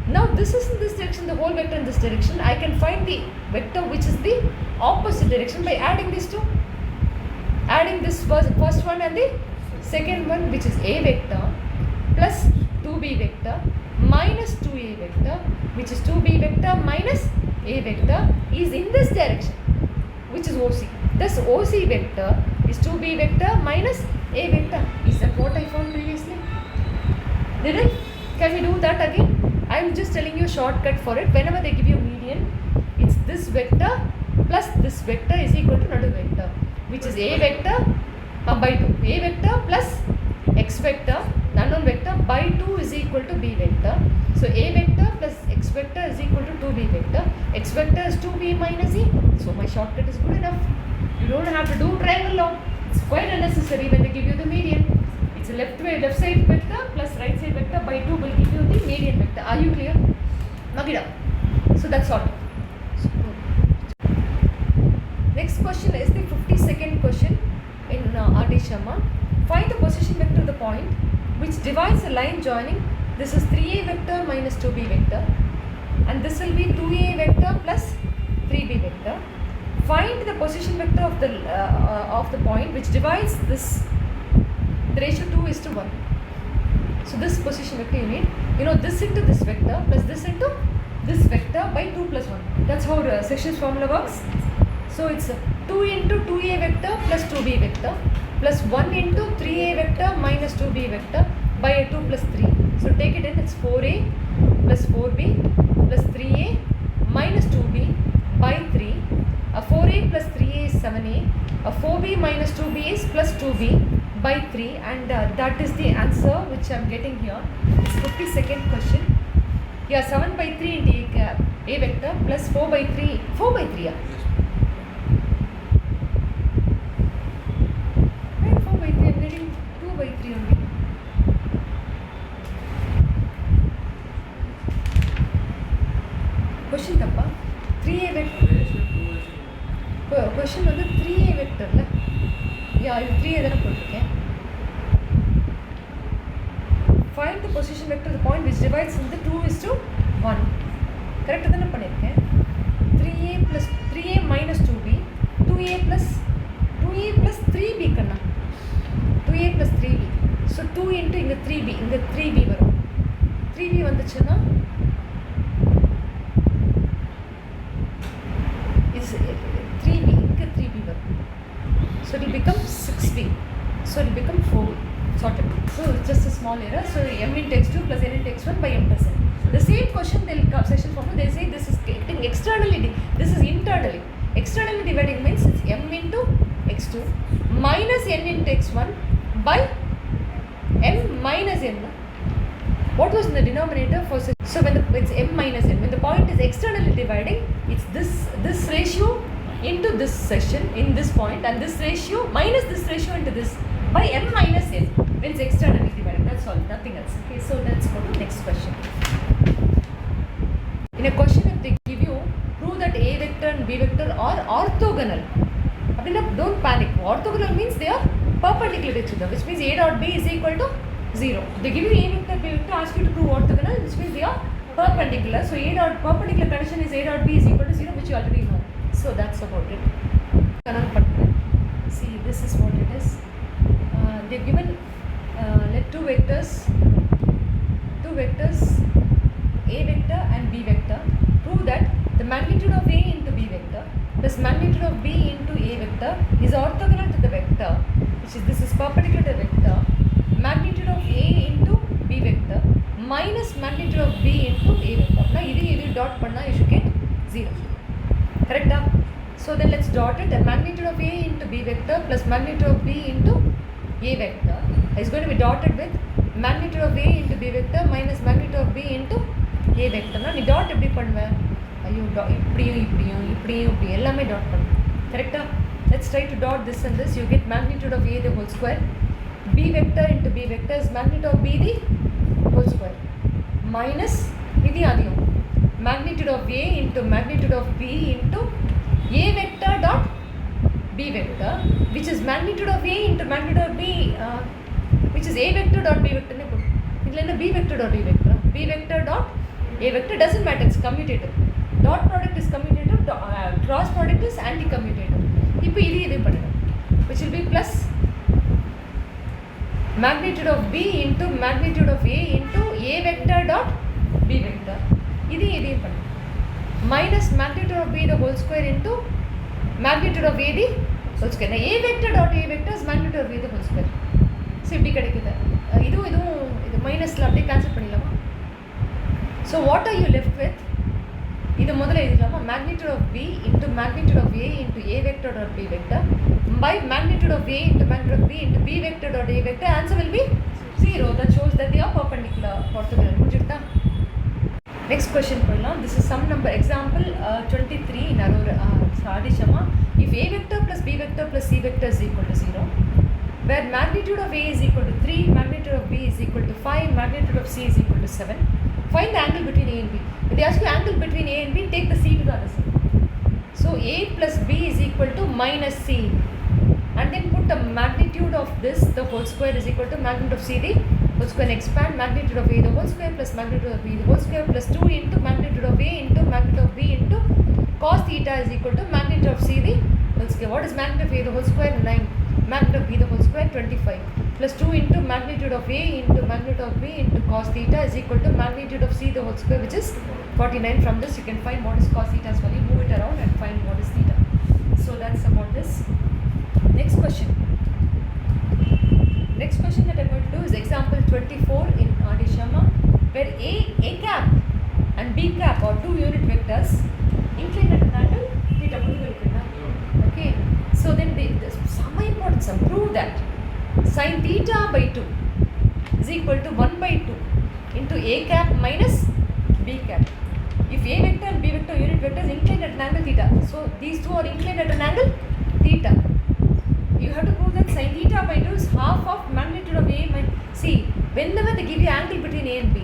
S1: Now this is in this direction, the whole vector in this direction. I can find the vector which is the opposite direction by adding these two. Adding this first one and the second one, which is A vector plus 2B vector minus 2A vector, which is 2B vector minus A vector, is in this direction, which is OC. Thus OC vector is 2B vector minus A vector. Is that what I found previously? Did I? Can we do that again? I am just telling you a shortcut for it. Whenever they give you median, it's this vector plus this vector is equal to nadu vector, which is A vector by 2. A vector plus X vector, unknown vector by 2 is equal to B vector. So A vector plus x vector is equal to 2b vector. X vector is 2b minus a. So my shortcut is good enough. You don't have to do triangle law. It's quite unnecessary when they give you the median. It's a left side vector plus right side vector by 2 will give you the median vector. Are you clear? Magida. So that's all. Next question is the 52nd question in R.D. Sharma. Find the position vector of the point which divides a line joining. This is 3a vector minus 2b vector, and this will be 2a vector plus 3b vector. Find the position vector of the point which divides this. The ratio 2 is to 1. So this position vector you need. You know, this into this vector plus this into this vector by 2 plus 1. That's how the sections formula works. So it's 2 into 2a vector plus 2b vector plus 1 into 3a vector minus 2b vector by a 2 plus 3. So take it in, it's 4a plus 4b plus 3a minus 2b by 3. A 4a plus 3a is 7a. A 4b minus 2b is plus 2b by 3, and that is the answer which I am getting here. It's 52nd question. Yeah, 7 by 3 into a vector plus 4 by 3. 4 by 3, yeah. Where 4 by 3? I am getting 2 by 3 only. Question tappa. 3a vector. Question வந்து 3a vector la. Yeah, இது 3a தான போட்டுருக்கேன். Find the position vector of the point which divides into 2 is to 1. Correct தான பண்ணிருக்கேன். 3a plus 3a minus 2b 2a plus 3b கண்ணா 2a plus 3b. So 2 into இங்க 3b, இங்க 3b வரும். 3b வந்துச்சுன்னா is 3b, இங்க 3b வரும். So it will become 6b. So it will become 4b. Sorted. So it's just a small error. So m into x2 plus n into x1 by m plus n. The same question they'll come section formula. They say this is getting externally. This is internally. Externally dividing means it's m into x2 minus n into x1 by m minus n. What was in the denominator for so when it's m minus n, when the point is externally dividing, it's this ratio into this section in this point, and this ratio minus this ratio into this by m minus n when it's externally divided. That's all, nothing else. Okay, so let's go to next question. In a question, if they give you prove that a vector and b vector are orthogonal, don't panic. Orthogonal means they are perpendicular to each other, which means a dot b is equal to 0. They give you a vector, b vector, ask you to prove orthogonal, which means they are perpendicular. So a dot perpendicular condition is a dot b is equal to 0, which you already know. So that's about it. See, this is what it is. They've given let two vectors, a vector and b vector. Prove that the magnitude of a into b vector plus magnitude of b into a vector is orthogonal to the vector, which is this is perpendicular to the vector. Magnitude of a into b vector minus magnitude of b into a vector. Now, this dot panna, you should get 0. Correct? So then let's dot it. The magnitude of a into b vector plus magnitude of b into a vector is going to be dotted with magnitude of a into b vector minus magnitude of b into a vector. Now, you dot எப்படி பண்ணுவேன்? ஐயோ இப்படியும் எல்லாமே dot பண்ணு. கரெக்டா? Let's try to dot this and this. You get magnitude of a the whole square. B vector into b vector is magnitude of b the whole square minus இது அதிகம் magnitude of a into magnitude of b into a vector dot b vector, which is magnitude of a into magnitude of b, which is a vector dot b vector. B vector dot a vector. B vector dot a vector doesn't matter, it's commutative. Dot product is commutative, cross product is anti-commutative. இப்போ இது பண்ணணும், which will be plus magnitude of b into magnitude of a into a vector dot b vector. இதையும் பண்ணணும் minus magnitude of b the whole square into magnitude of a the whole square. Now a vector dot a vector is magnitude of a the whole square. So இப்படி கிடைக்குது. இது மைனஸ்ல அப்படியே cancel பண்ணிடலாமா? So what are you left with? இது முதல்ல எழுதிடலாமா? magnitude of b into magnitude of a into a vector dot b vector by magnitude of a into magnitude of b into b vector dot a vector. Answer will be 0. That shows that they are perpendicular orthogonal. முடிஞ்சிட்டா? Next question போயிடலாம். This is sum number example 23 in our Adishama. If A vector plus B vector plus C vector is equal to 0, where magnitude of A is equal to 3, magnitude of B is equal to 5, magnitude of C is equal to 7, find the angle between A and B. If they ask you angle between A and B, take the C to the other side. So A plus B is equal to minus C, and then put the magnitude of this, the whole square, is equal to magnitude of C, the whole square, and expand magnitude of A the whole square plus magnitude of B the whole square plus 2 into magnitude of A into magnitude of B into cos theta is equal to magnitude of C the whole square. What is magnitude of A the whole square? 9. Magnitude of B the whole square 25 plus 2 into magnitude of A into magnitude of B into cos theta is equal to magnitude of C the whole square, which is 49. From this you can find what is cos theta's value, move it around and find what is theta. So that's about this. Next question. Next question that I'm going to do is example 24 in Adishama, where A cap and B cap are two unit vectors inclined at an angle theta. Okay, so then some important sum, prove that sin theta by 2 is equal to 1 by 2 into A cap minus B cap. If A vector and B vector are unit vectors inclined at an angle theta, so these two are inclined at an angle theta. You have to prove that sin theta by 2 is half of magnitude of A minus. See, whenever they give you angle between A and B,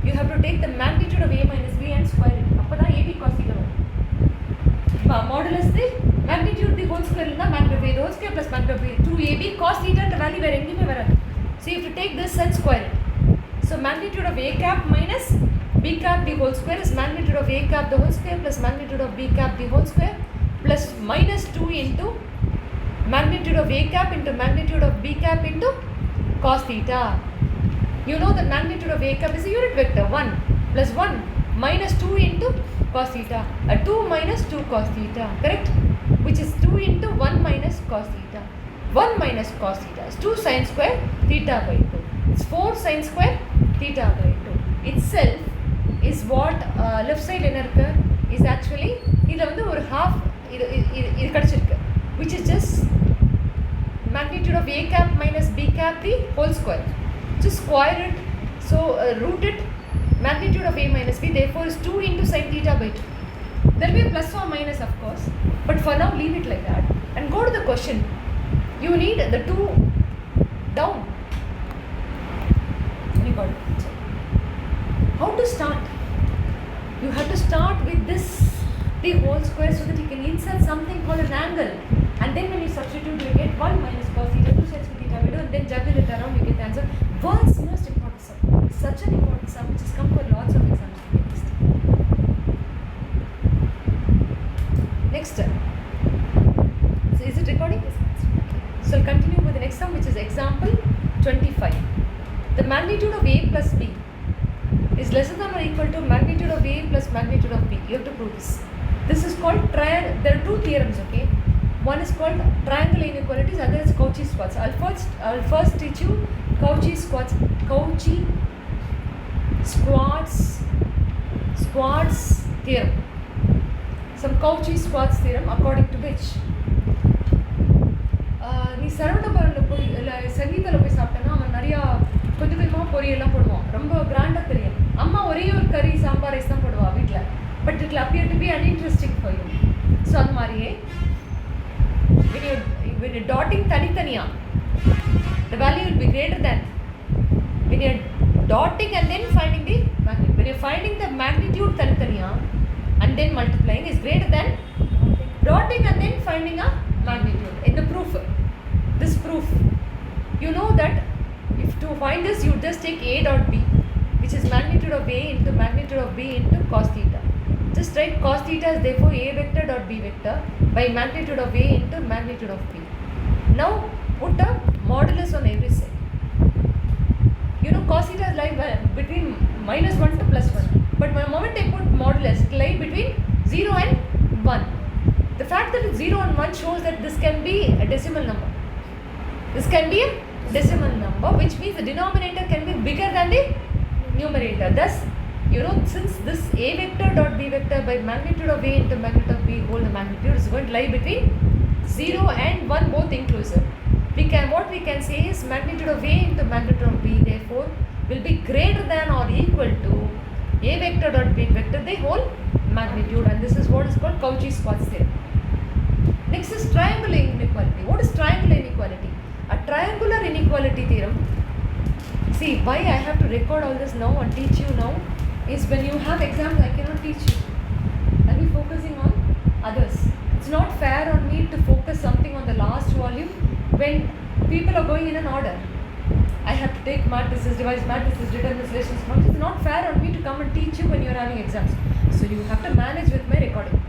S1: you have to take the magnitude of A minus B and square it. Appada AB cos theta varum. Modulus the magnitude the whole square ilna magnitude of A the whole square plus magnitude of B. 2AB cos theta the value where engiyume varadu. So you have to take this and square it. So magnitude of A cap minus B cap the whole square is magnitude of A cap the whole square plus magnitude of B cap the whole square plus minus 2 into magnitude of A cap into magnitude of B cap into cos theta. You know the magnitude of A cap is a unit vector, 1 plus 1 minus 2 into cos theta, 2 minus 2 cos theta, correct? Which is 2 into 1 minus cos theta. 1 minus cos theta is 2 sin square theta by 2. It's 4 sin square theta by 2. Itself is what left side energy is actually இது வந்து ஒரு half இது கிடைச்சிருக்கு, which is just magnitude of A cap minus B cap the whole square. Just square it, so root it, magnitude of A minus B, therefore is 2 into sin theta by 2. There will be a plus or minus of course, but for now leave it like that and go to the question. You need the 2 down. You got it. How to start? You have to start with this, the whole square, so that you can insert something called an angle, and then when you substitute you get 1 minus cos theta 2 sets with theta by 2, and then juggle it around, you get the answer. World's most important sum. It's such an important sum which has come for lots of exams to be honest. Next term. So is it recording? Yes. So I'll continue with the next sum, which is example 25. The magnitude of A plus B is lesser than or equal to magnitude of A plus magnitude of B. You have to prove this. This is called triangle. There are two theorems, okay? One is called triangle inequalities, other is Cauchy squats. I'll first teach you Cauchy squats. Cauchy squats theorem. Some Cauchy squats theorem, according to which நீ சரவணபவனில் போய் இல்லை சங்கீதாவில் போய் சாப்பிட்டேன்னா அவன் நிறையா கொஞ்சம் கொஞ்சமாக பொரியெல்லாம் போடுவான், ரொம்ப கிராண்டாக தெரியும். அம்மா ஒரே ஒரு கறி சாம்பார் ரைஸ் தான் போடுவா வீட்டில், but it appear to be uninteresting for you. So அது மாதிரியே when you're dotting தனித்தனியாக, the value will be greater than when you're dotting and then finding the magnitude. When you're finding the magnitude தனித்தனியாக and then multiplying is greater than dotting and then finding a magnitude. In the proof, this proof, you know that if to find this you just take A dot B, which is magnitude of A into magnitude of B into cos theta. Just write cos theta is therefore A vector dot B vector by magnitude of A into magnitude of B. Now put a modulus on every side. You know cos theta is lying between minus 1 to plus 1, but the moment I put modulus, it lies between 0 and 1. The fact that it's 0 and 1 shows that this can be a decimal number. This can be a decimal number, which means the denominator can be bigger than the numerator. Thus, you know, since this A vector dot B vector by magnitude of A into magnitude of B whole the magnitude is going to lie between 0 and 1 both inclusive. What we can say is magnitude of A into magnitude of B therefore will be greater than or equal to A vector dot B vector, the whole magnitude, and this is what is called Cauchy-Schwarz theorem. Next is triangular inequality. What is triangular inequality? A triangular inequality theorem. See, why I have to record all this now and teach you now is when you have exams, I cannot teach you. I'll be focusing on others. It's not fair on me to focus something on the last volume when people are going in an order. I have to take matrices, devise matrices, determinants, relations. It's not fair on me to come and teach you when you are having exams. So you have to manage with my recording.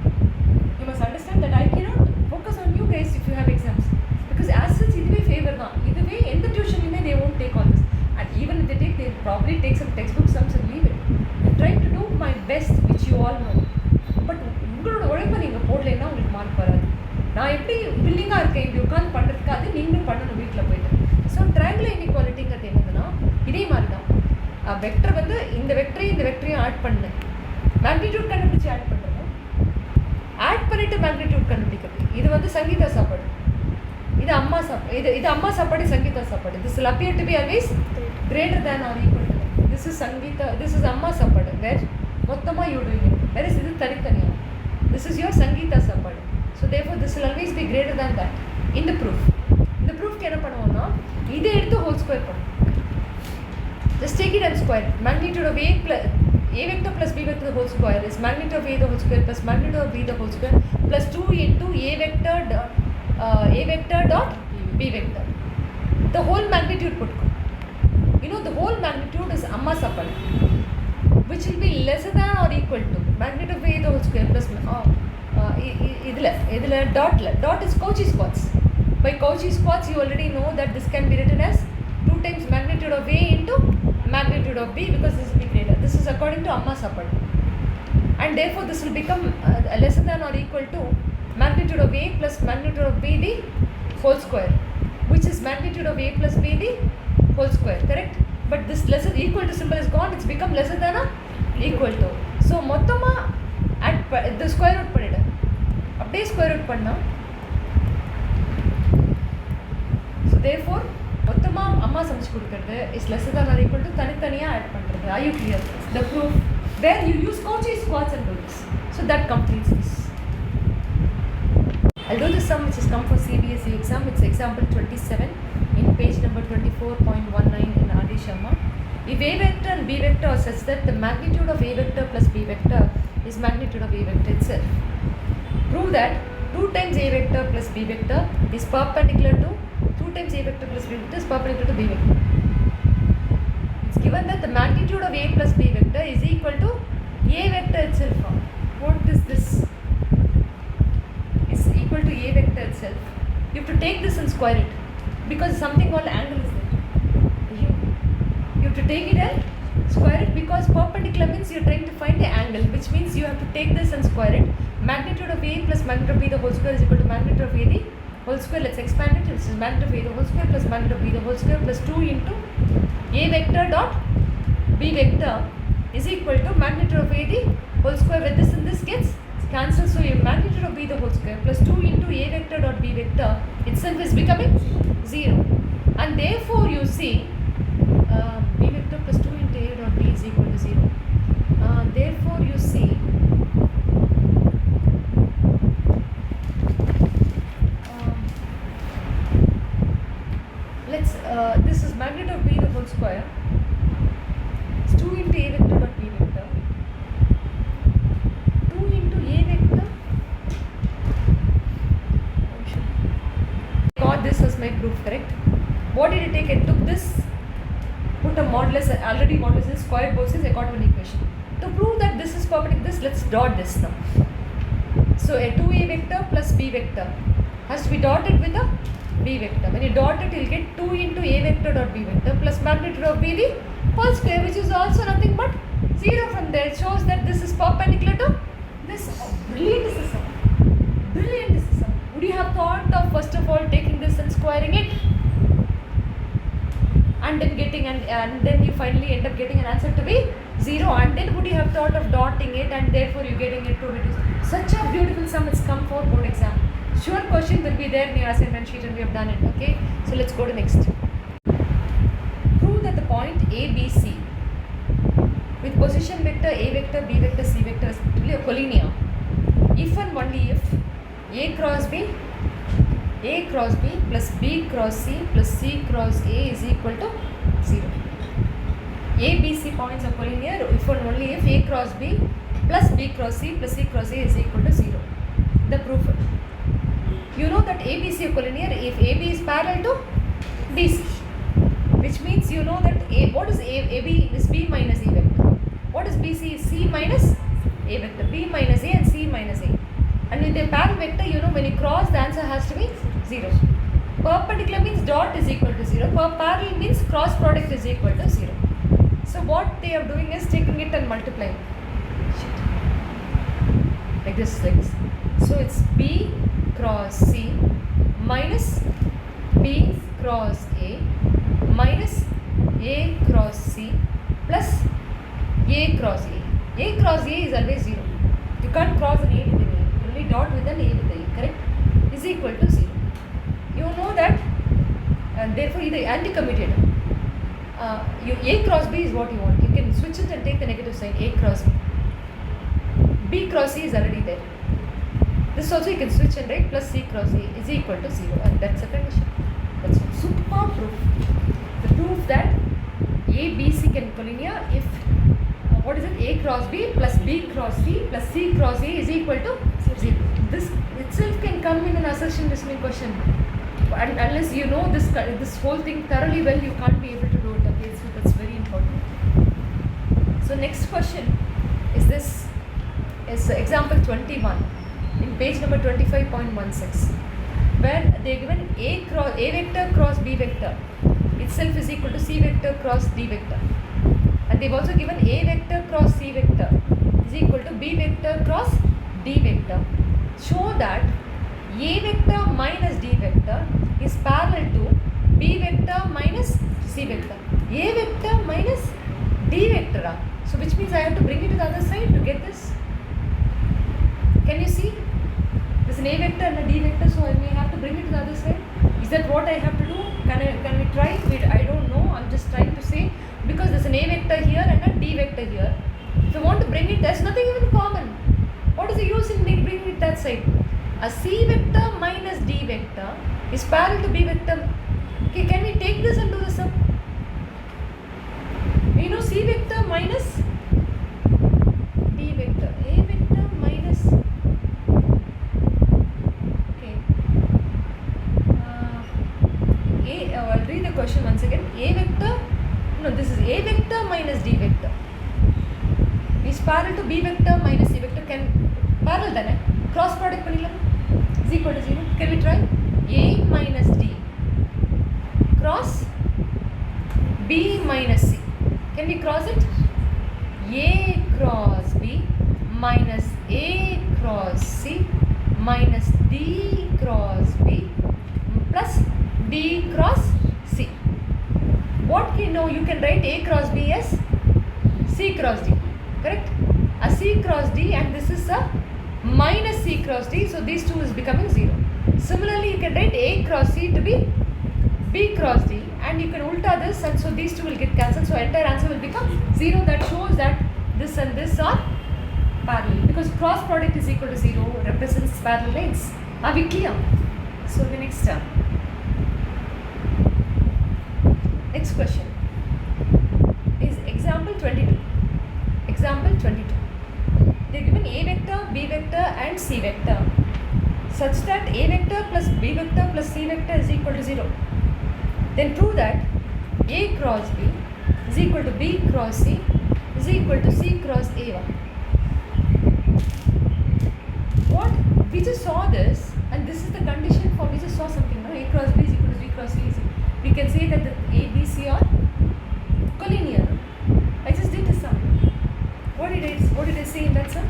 S1: You must understand that I cannot focus on you guys if you have exams. Because as such, இதுவே favor தான். இதுவே எந்த tuition-லுமே they won't take all this. And even if they take, they probably take some textbook sums and leave it. I'm trying to do my best, which you all know. But உங்களோட உழைப்பை நீங்கள் போடலைன்னா உங்களுக்கு mark வராது. நான் எப்படி வில்லிங்காக இருக்கேன் இப்படி உட்காந்து பண்ணுறதுக்காக நீங்களும் பண்ணணும் வீட்டில் போயிட்டு. ஸோ ட்ரையாங்குலர் இன்இக்வாலிட்டிங்கிறது என்னதுன்னா இதே மாதிரி தான். வெக்டர் வந்து இந்த வெக்டரையும் ஆட் பண்ணு, மேக்னிடியூட் கண்டுபிடிச்சி ஆட் பண்ணுறோம், ஆட் பண்ணிவிட்டு மேக்னிடியூட் கண்டுபிடிக்கிறது. இது வந்து சங்கீதா சாப்பாடு, இது அம்மா சாப்பாடு, இது அம்மா சாப்பாடு, சங்கீதா சாப்பாடு. This will appear to be always greater than or equal to. This is Sangeetha, this is amma saapadu, where மொத்தமாக you doing it. Where is இது தனித்தனியாக. This is your சங்கீதா சாப்பாடு. So therefore this will always be greater than that. In the proof, இந்த ப்ரூஃப்க்கு என்ன பண்ணுவோம்னா இதை எடுத்து whole square பண்ணும். Just take it and square it. Magnitude of A vector plus B vector the whole square is magnitude of A the whole square plus magnitude of B the whole square plus 2 into A vector dot B vector. The whole magnitude put. You know the whole magnitude is amma sapad, which will be lesser than or equal to magnitude of A the whole square plus idhila dot is Cauchy-Schwarz. By Cauchy-Schwarz you already know that this can be written as 2 times magnitude of A into magnitude of B, because this will be greater. This is according to amma sapad, and therefore this will become lesser than or equal to magnitude of A plus magnitude of B the whole square, which is magnitude of A plus B the whole square, correct? But this lesser equal to symbol is gone, it's become lesser than or equal to. So மொத்தமா the square root பண்ணிடு, அப்படியே square root பண்ணா, so therefore மொத்தமா அம்மா சமைச்சு கொடுக்கிறது is lesser than or equal to தனித்தனியா add பண்றது. Are you clear? The proof where you use Cauchy-Schwarz and do this, so that completes this. I'll do this sum which has come for CBSE exam. It's example 27 in page number 24.19 in Adi Sharma. If A vector and B vector are such that the magnitude of A vector plus B vector is magnitude of A vector itself, prove that 2 times A vector plus B vector is perpendicular to 2 times A vector plus B vector is perpendicular to B vector. It's given that the magnitude of A plus B vector is equal to A vector itself. What is this? Equal to A vector itself. You have to take this and square it, because something called angle is there. You have to take it and square it, because perpendicular means you are trying to find the angle, which means you have to take this and square it. Magnitude of A plus magnitude of B the whole square is equal to magnitude of A the whole square. Let's expand it. This is magnitude of A the whole square plus magnitude of B the whole square plus 2 into A vector dot B vector is equal to magnitude of A the whole square, where this and this gets cancel. So your magnitude of B the whole square plus 2 into A vector dot B vector itself is becoming 0, and therefore you see B vector plus 2 into A dot B is equal to 0. Therefore you see this is magnitude of B the whole square, it's 2 into A vector dot B vector, 2 into A vector. I got this as my proof, correct? What did I take? I took this, put a modulus, already modulus is squared both sides, I got one equation. To prove that this is perpendicular to this, let's dot this now. So a 2A vector plus B vector has to be dotted with a B vector. When you dot it, you'll get 2 into A vector dot B vector plus magnitude of B the whole square, which is also nothing but 0 from there. It shows that this is perpendicular to this. Oh, brilliant is this sum. Brilliant is this sum. Would you have thought of first of all taking this and squaring it, and then getting and then you finally end up getting an answer to be 0, and then would you have thought of dotting it and therefore you getting it to reduce? Such a beautiful sum has come for board exam. Sure, question will be there in your assignment sheet, and we have done it. Okay, so let's go to next. Prove that the point ABC with position position vector A vector, B vector, C vector respectively are collinear if and only if A cross B plus B cross C plus C cross A is equal to 0. A, B, C points are collinear if and only if A cross B plus B cross C plus C cross A is equal to 0. The proof. You know that ABC are collinear if AB is parallel to BC, which means you know that what is AB is B minus A vector. What is BC is C minus A vector. B minus A and C minus A. And in the parallel vector, you know when you cross, the answer has to be 0. Perpendicular means dot is equal to 0. Parallel means cross product is equal to 0. So what they are doing is taking it and multiplying. Like this. So it's B cross C minus B cross A minus A cross C plus A cross A. A cross A is always 0. You can't cross an A with an A. Only dot with an A with an A, correct? Is equal to 0. You know that, and therefore the anti-commuted. A cross B is what you want. You can switch it and take the negative sign. A cross B. B cross C is already there. This also you can switch and write plus C cross A is equal to 0, and that's a condition. That's a super proof. The proof that A, B, C can collinear if what is it? A cross B plus B cross C plus C cross A is equal to 0. This itself can come in an assertion listening question. And unless you know this whole thing thoroughly well, you can't be able to do it. Okay, so that's very important. So next question is this. Is example 21 in page number 25.16, where they are given A vector cross B vector itself is equal to C vector cross D vector, and they've also given A vector cross C vector is equal to B vector cross D vector. Show that A vector minus D vector is parallel to B vector minus C vector. A vector minus D vector. So which means I have to bring it to the other side to get this. Can you see? There's an A vector and a D vector, so I may have to bring it to the other side. Is that what I have to do? Can we try? I don't know. I'm just trying to say, because there's an A vector here and a D vector here. If I want to bring it, there's nothing even common. What is the use in bringing it that side? A C vector minus D vector is parallel to B vector. Okay, can we take this and do the sum? You know C vector minus D vector. A vector minus. Okay. I'll read the question once again. A vector. No, this is A vector minus D vector is parallel to B vector minus C vector. Can parallel then? Cross product panila is equal to 0. Can we try? A minus D cross B minus C. Can we cross it? A cross B minus A cross C minus D cross B plus D cross C. What you know, you can write A cross B as C cross D, correct? A C cross D, and this is a minus C cross D, so these two is becoming 0. Similarly, you can write A cross C to be B cross D, and you can ulta this, and so these two will get cancelled, so entire answer will become 0. That shows that this and this are parallel, because cross product is equal to 0 represents parallel lines. Are we clear? So the next term. Next question is example 22. Example 22. They are given A vector, B vector and C vector such that A vector plus B vector plus C vector is equal to 0. Then prove that A cross B is equal to B cross C is equal to C cross A1. What? We just saw this, and this is the condition for we just saw something. No? A cross B is equal to B cross C. We can say that the A, B, C are collinear. I just did the sum. What did I say in that sum?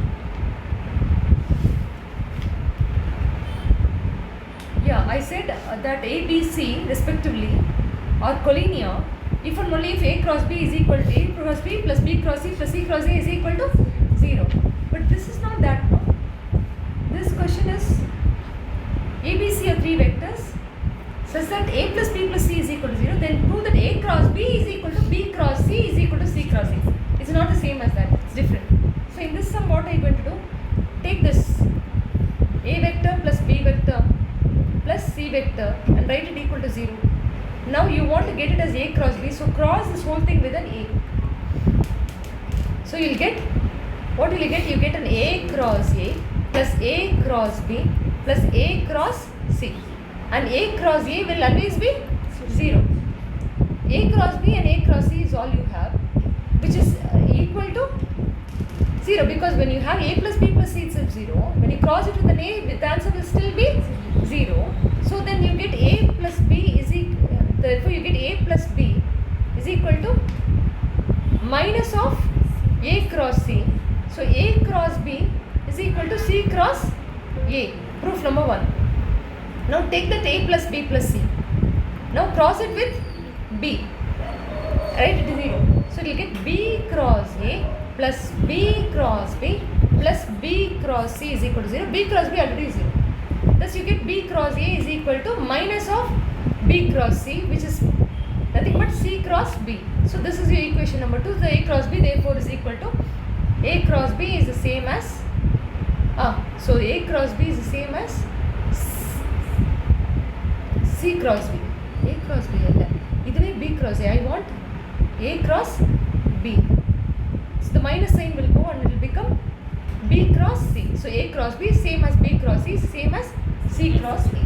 S1: Yeah, I said that A, B, C respectively are collinear if and only if A cross B is equal to A cross B plus B cross C plus C cross A is equal to 0. But this is not that. No? This question is A, B, C are three vectors such that A plus B plus C is equal to 0. Then prove that A cross B is equal to B cross C is equal to C cross A. It's not the same as that. C vector and write it equal to 0. Now you want to get it as A cross B, so cross this whole thing with an A. So you'll get, what will you get? You get an A cross A plus A cross B plus A cross C. And A cross A will always be 0. A cross B and A cross C is all you have, which is equal to 0, because when you have A plus B plus C itself 0, when you cross it with an A, the answer will still be 0. So then you get A plus B is equal, therefore you get A plus B is equal to minus of A cross C. So A cross B is equal to C cross A. Proof number 1. Now take that A plus B plus C. Now cross it with B. Write it to 0. So you will get B cross A plus B cross B plus B cross C is equal to 0. B cross B already is 0. Thus you get B cross A is equal to minus of B cross C, which is nothing but C cross B. So this is your equation number 2. The A cross B therefore is equal to A cross B is the same as so A cross B is the same as C cross B. A cross B either B cross A. I want A cross B. So the minus sign will go and it will become B cross C. So A cross B is same as B cross C is same as C cross A.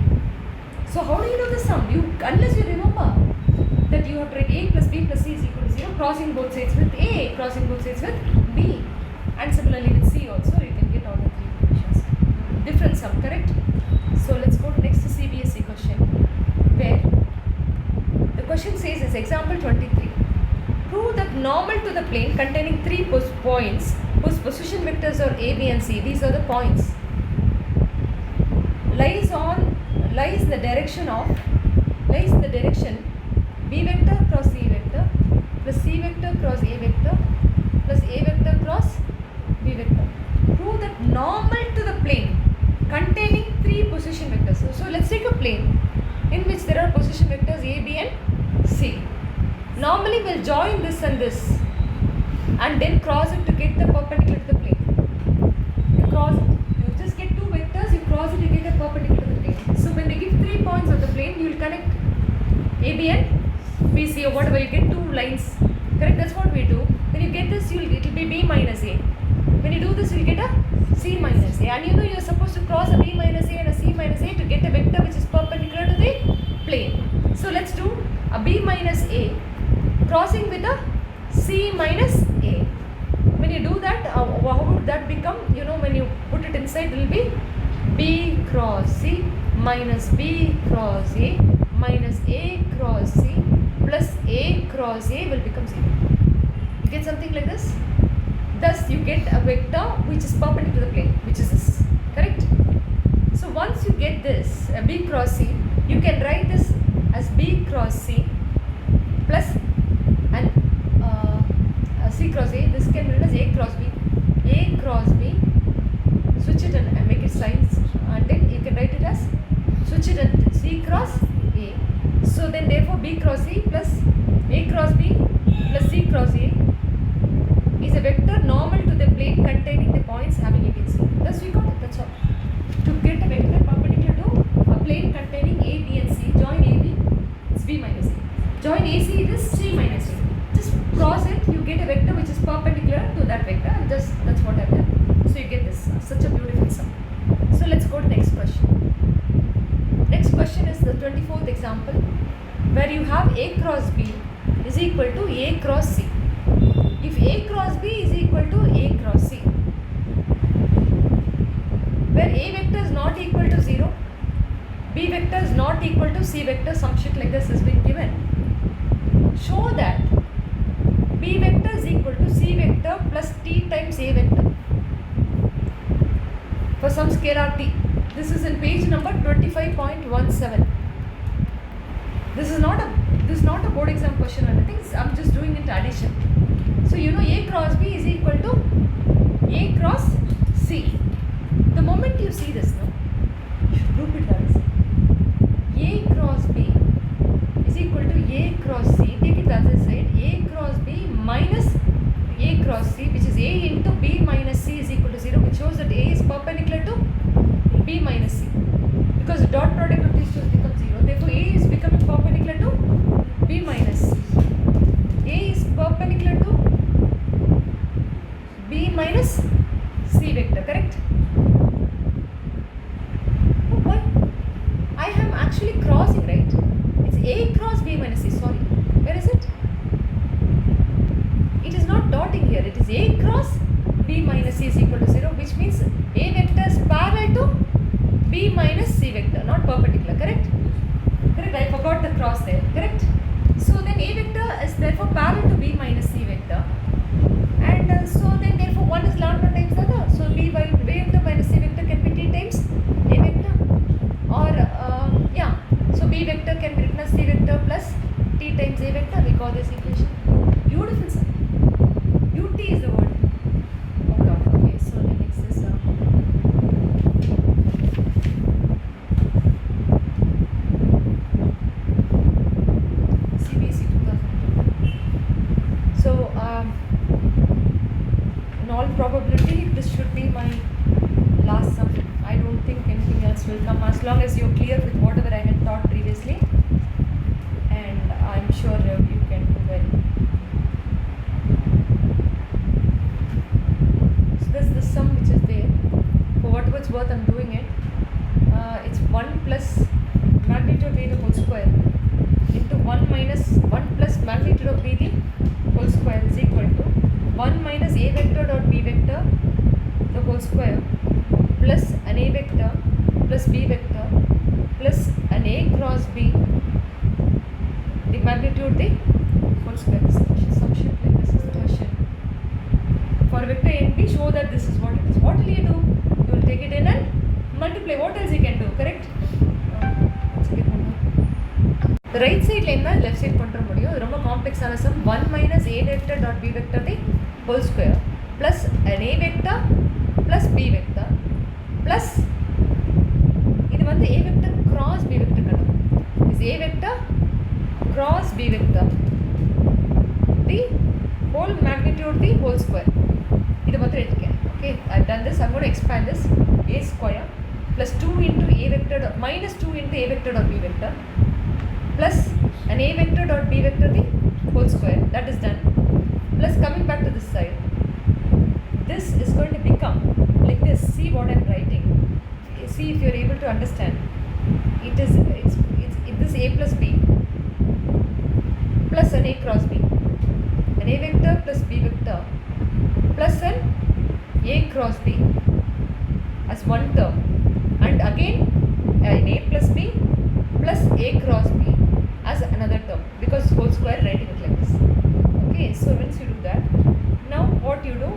S1: So how do you know the sum? Unless you remember that you have to write A plus B plus C is equal to 0, crossing both sides with A, crossing both sides with B, and similarly with C also you can get all the 3 equations. Different sum, correct? So let's go to next CBSE question, where the question says is example 23. Prove that normal to the plane containing 3 points whose position vectors are A, B and C. These are the points. Lies in the direction B vector cross C vector plus C vector cross A vector plus A vector cross B vector. Prove that normal to the plane containing 3 position vectors. So let's take a plane in which there are position vectors A, B and C. Normally we'll join this and this and then cross it to get the perpendicular to the plane. You cross it, you just get 2 vectors, you cross it, you get a perpendicular to the plane. So when they give 3 points of the plane, you will connect A, B and B, C or whatever, you get 2 lines. Correct? That's what we do. When you get this, it will be B minus A. When you do this, you will get a C minus A. And you know you are supposed to cross a B minus A and a C minus A to get a vector which is perpendicular to the plane. So let's do a B minus A crossing with a C minus A. When you do that, how would that become? You know, when you put it inside, it will be B cross C minus B cross A minus A cross C plus A cross A will become 0. You get something like this? Thus, you get a vector which is perpendicular to the plane, which is this. Correct? So, once you get this, B cross C, you can write this as B cross C plus and C cross A. This can be written as A cross B. A cross B. Switch it and make it signs, and then you can write it as switch it and C cross A. So then therefore B cross C plus A cross B plus C cross A is a vector normal to the plane containing the points having A, B, C. Thus we got it. That's all. To get a vector perpendicular to a plane containing A, B and C, join A, B, it's B minus A. Join AC, it is C minus A. Just cross it, you get a vector which is perpendicular to that vector, and just that's what I've done. So you get this, such a beautiful sum. So let's go to the next question. Next question is the 24th example, where you have A cross B is equal to A cross C. If A cross B is equal to A cross C, where A vector is not equal to 0, B vector is not equal to C vector, some shit like this has been given. Show that B vector is equal to C vector plus T times A vector for some scalar T. This is in page number 25.17. This is not a board exam question or anything. I'm just doing it addition. So you know A cross B is equal to A cross C. The moment you see this, no, you should group it as A cross B is equal to A cross C. Take it as a side. A cross B minus A cross C, which is A into B minus C is equal to 0, which shows that A is perpendicular to B minus C. Because the dot product of these two becomes actually crossing, right? It's A cross B minus C. Sorry, where is it? It is not dotting here. It is A cross B minus C is equal to 0, which means A vector is parallel to B minus C vector, not perpendicular. Correct? Correct. I forgot the cross there. Correct? So then A vector is therefore parallel to B minus C vector, and so then therefore one is lambda times the other. So B vector minus C vector can be T times A vector, or yeah. So B vector can be written as C vector plus T times A vector. We call this equation. Beautiful, sir. UT is the word. Oh God. Okay. So the next is CBSE 2002. So in all probability, this should be my last sum. I don't think anything else will come, as long as you're clear with whatever I had taught previously, and I'm sure you can do well. So this is the sum which is there. For whatever it's worth, I'm doing it. It's 1 plus magnitude of A the whole square into 1 minus 1 plus magnitude of B the whole square is equal to 1 minus A vector dot B vector the whole square plus an A vector plus B vector plus an A cross B, the magnitude the whole square. Some shit like this is the question. For vector A and B, show that this is what it is. What will you do? You will take it in and multiply. What else you can do? Correct? The right side line தான் left side பண்ணுற முடியும். இது ரொம்ப காம்ப்ளெக்ஸான some. 1 minus A vector dot B vector the whole square plus an A vector plus B vector plus இது வந்து A vector cross B vector கணக்கு. Is A vector cross B vector the whole magnitude the whole square. இது மட்டும் எடுத்துக்கேன். Okay, I've done this. I'm going to expand this. A square plus 2 into A vector dot minus 2 into A vector dot B vector plus an A vector dot B vector the whole square. That is done. Plus coming back to this side, this is going to become like this. See what I'm writing. See if you're able to understand. It's this A plus B plus an A cross B, an A vector plus B vector plus an A cross B as one term, and again an A plus B plus A cross B as another term, because whole square writing it like this. Okay, so once you do that, now what you do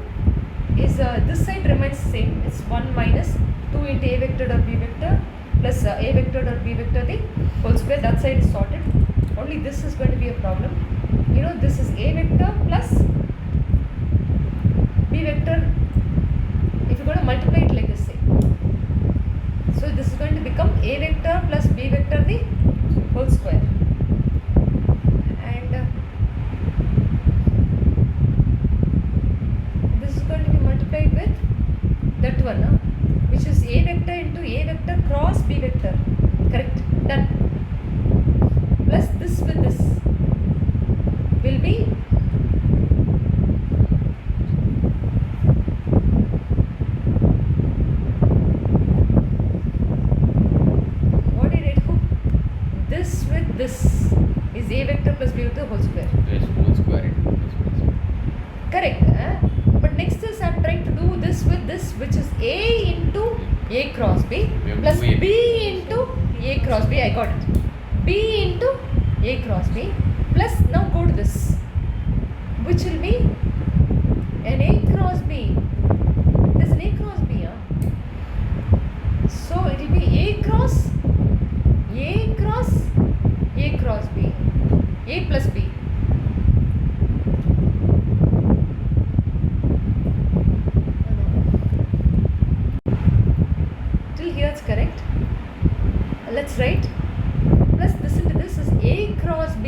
S1: is this side remains same. It's 1 minus 2 into A vector dot B vector plus A vector dot B vector the whole square. That side is sorted. Only this is going to be a problem. You know, this is A vector plus B vector. If you're going to multiply it like this, say, so this is going to become A vector plus B vector the whole square, and this is going to be multiplied with that one, which is A vector into A vector cross B vector. Correct? Done. Plus this with this will be this is A vector plus B vector whole square.
S2: Yes, whole square into this one.
S1: Correct. But next is I'm trying to do this with this, which is A into A cross B plus B into A cross B. I got it. B into A cross B plus, now go to this, which will be an A cross B. There's an A cross B, so it will be A cross B, A plus B. Till here it's correct. Let's write plus this into this is A cross B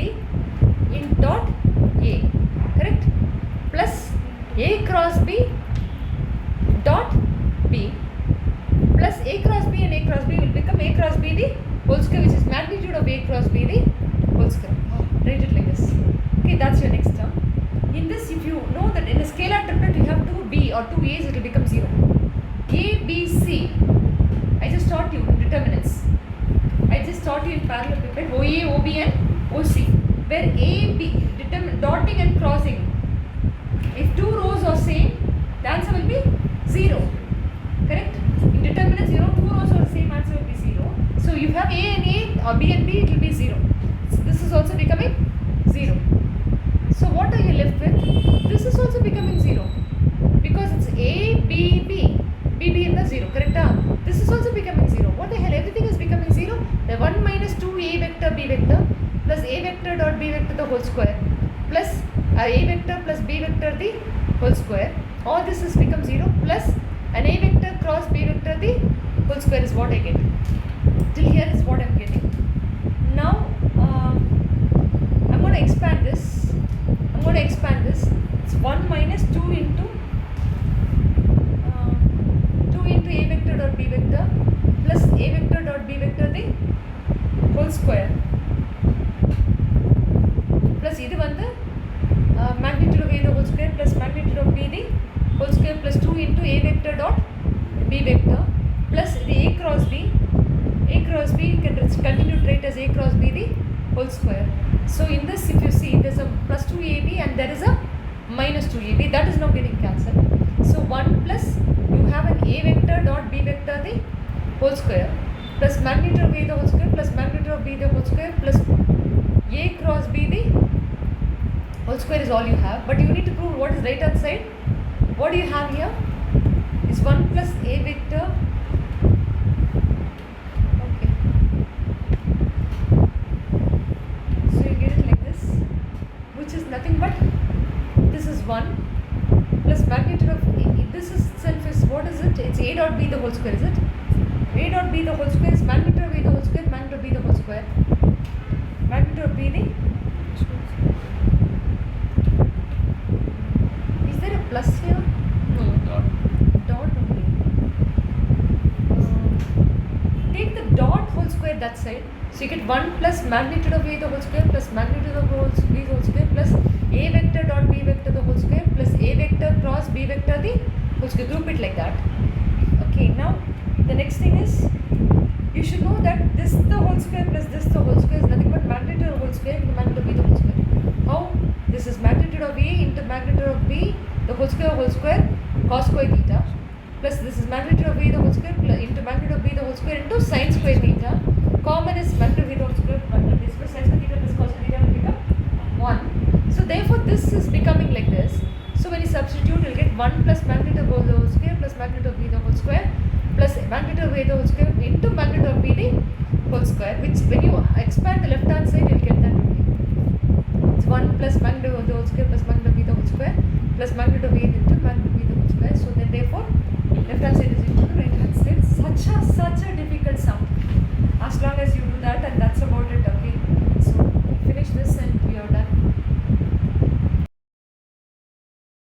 S1: in dot A. Correct? Plus A cross B dot B plus A cross B and A cross B will become A cross B the whole square, which is magnitude of A cross B the whole square. Write it like this. Okay, that's your next term. In this, if you know that in a scalar triplet you have two B or two A's, it will become 0. A, B, C. I just taught you determinants. I just taught you in parallelepiped OA, OB and OC, where A, B, dotting and crossing. If two rows are same, the answer will be 0. Correct? In determinants, two rows are the same, answer will be 0. So you have A and A or B and B, it will be 0. So this is also becoming 0. So what are you left with? This is also becoming 0. Because it's A, B, B. B, B in the 0. Correct? This is also becoming 0. What the hell? Everything is becoming 0. The 1 minus 2 A vector B vector plus A vector dot B vector the whole square plus A vector plus B vector the whole square. All this has become 0 plus an A vector cross B vector the whole square is what I get. Till here is what I am getting. Now I'm going to expand this. It's 1 minus 2 into A vector dot B vector plus A vector dot B vector the whole square plus இது வந்து magnitude of A the whole square plus magnitude of B the whole square plus 2 into A vector dot B vector plus the A cross B you can continue to write as A cross B the whole square. So in this, if you see, there's a plus 2AB and there is a minus 2AB, that is now getting cancelled. So 1 plus you have an A vector dot B vector the whole square plus magnitude of A the whole square plus magnitude of B the whole square plus A cross B the whole square is all you have. But you need to prove what is right hand side. What do you have here? Is 1 plus A vector. Okay. So you get it like this, which is nothing but this is 1 plus magnitude of A. This itself is, what is it? It's A dot B the whole square, is it? A dot B the whole square is magnitude of A the whole square, magnitude of B the whole square. Magnitude of B the, is there a plus here? No. Dot only. Take the dot whole square that side. So you get 1 plus magnitude of A the whole square plus magnitude of B the whole square plus A vector dot B vector the whole square plus A vector cross B vector the whole square. Group it like that. Okay, now the next thing is, you should know that this the whole square plus this the whole square is nothing but magnitude of whole square into magnitude of B the whole square. How? This is magnitude of A into magnitude of B the whole square cos square theta plus this is magnitude of A the whole square into magnitude of B the whole square into sin square theta. Common is magnitude of B the whole square magnitude of this plus sin square theta plus cos square theta will become 1. So therefore this is becoming like this. So when you substitute, you'll get 1 plus magnitude of the whole square plus magnitude of B the whole square plus magnitude of A the whole square into magnitude of B the whole square, which when you expand the left hand side, you'll get that only. It's 1 plus magnitude of the whole square plus magnitude of B the whole square plus magnitude of A into magnitude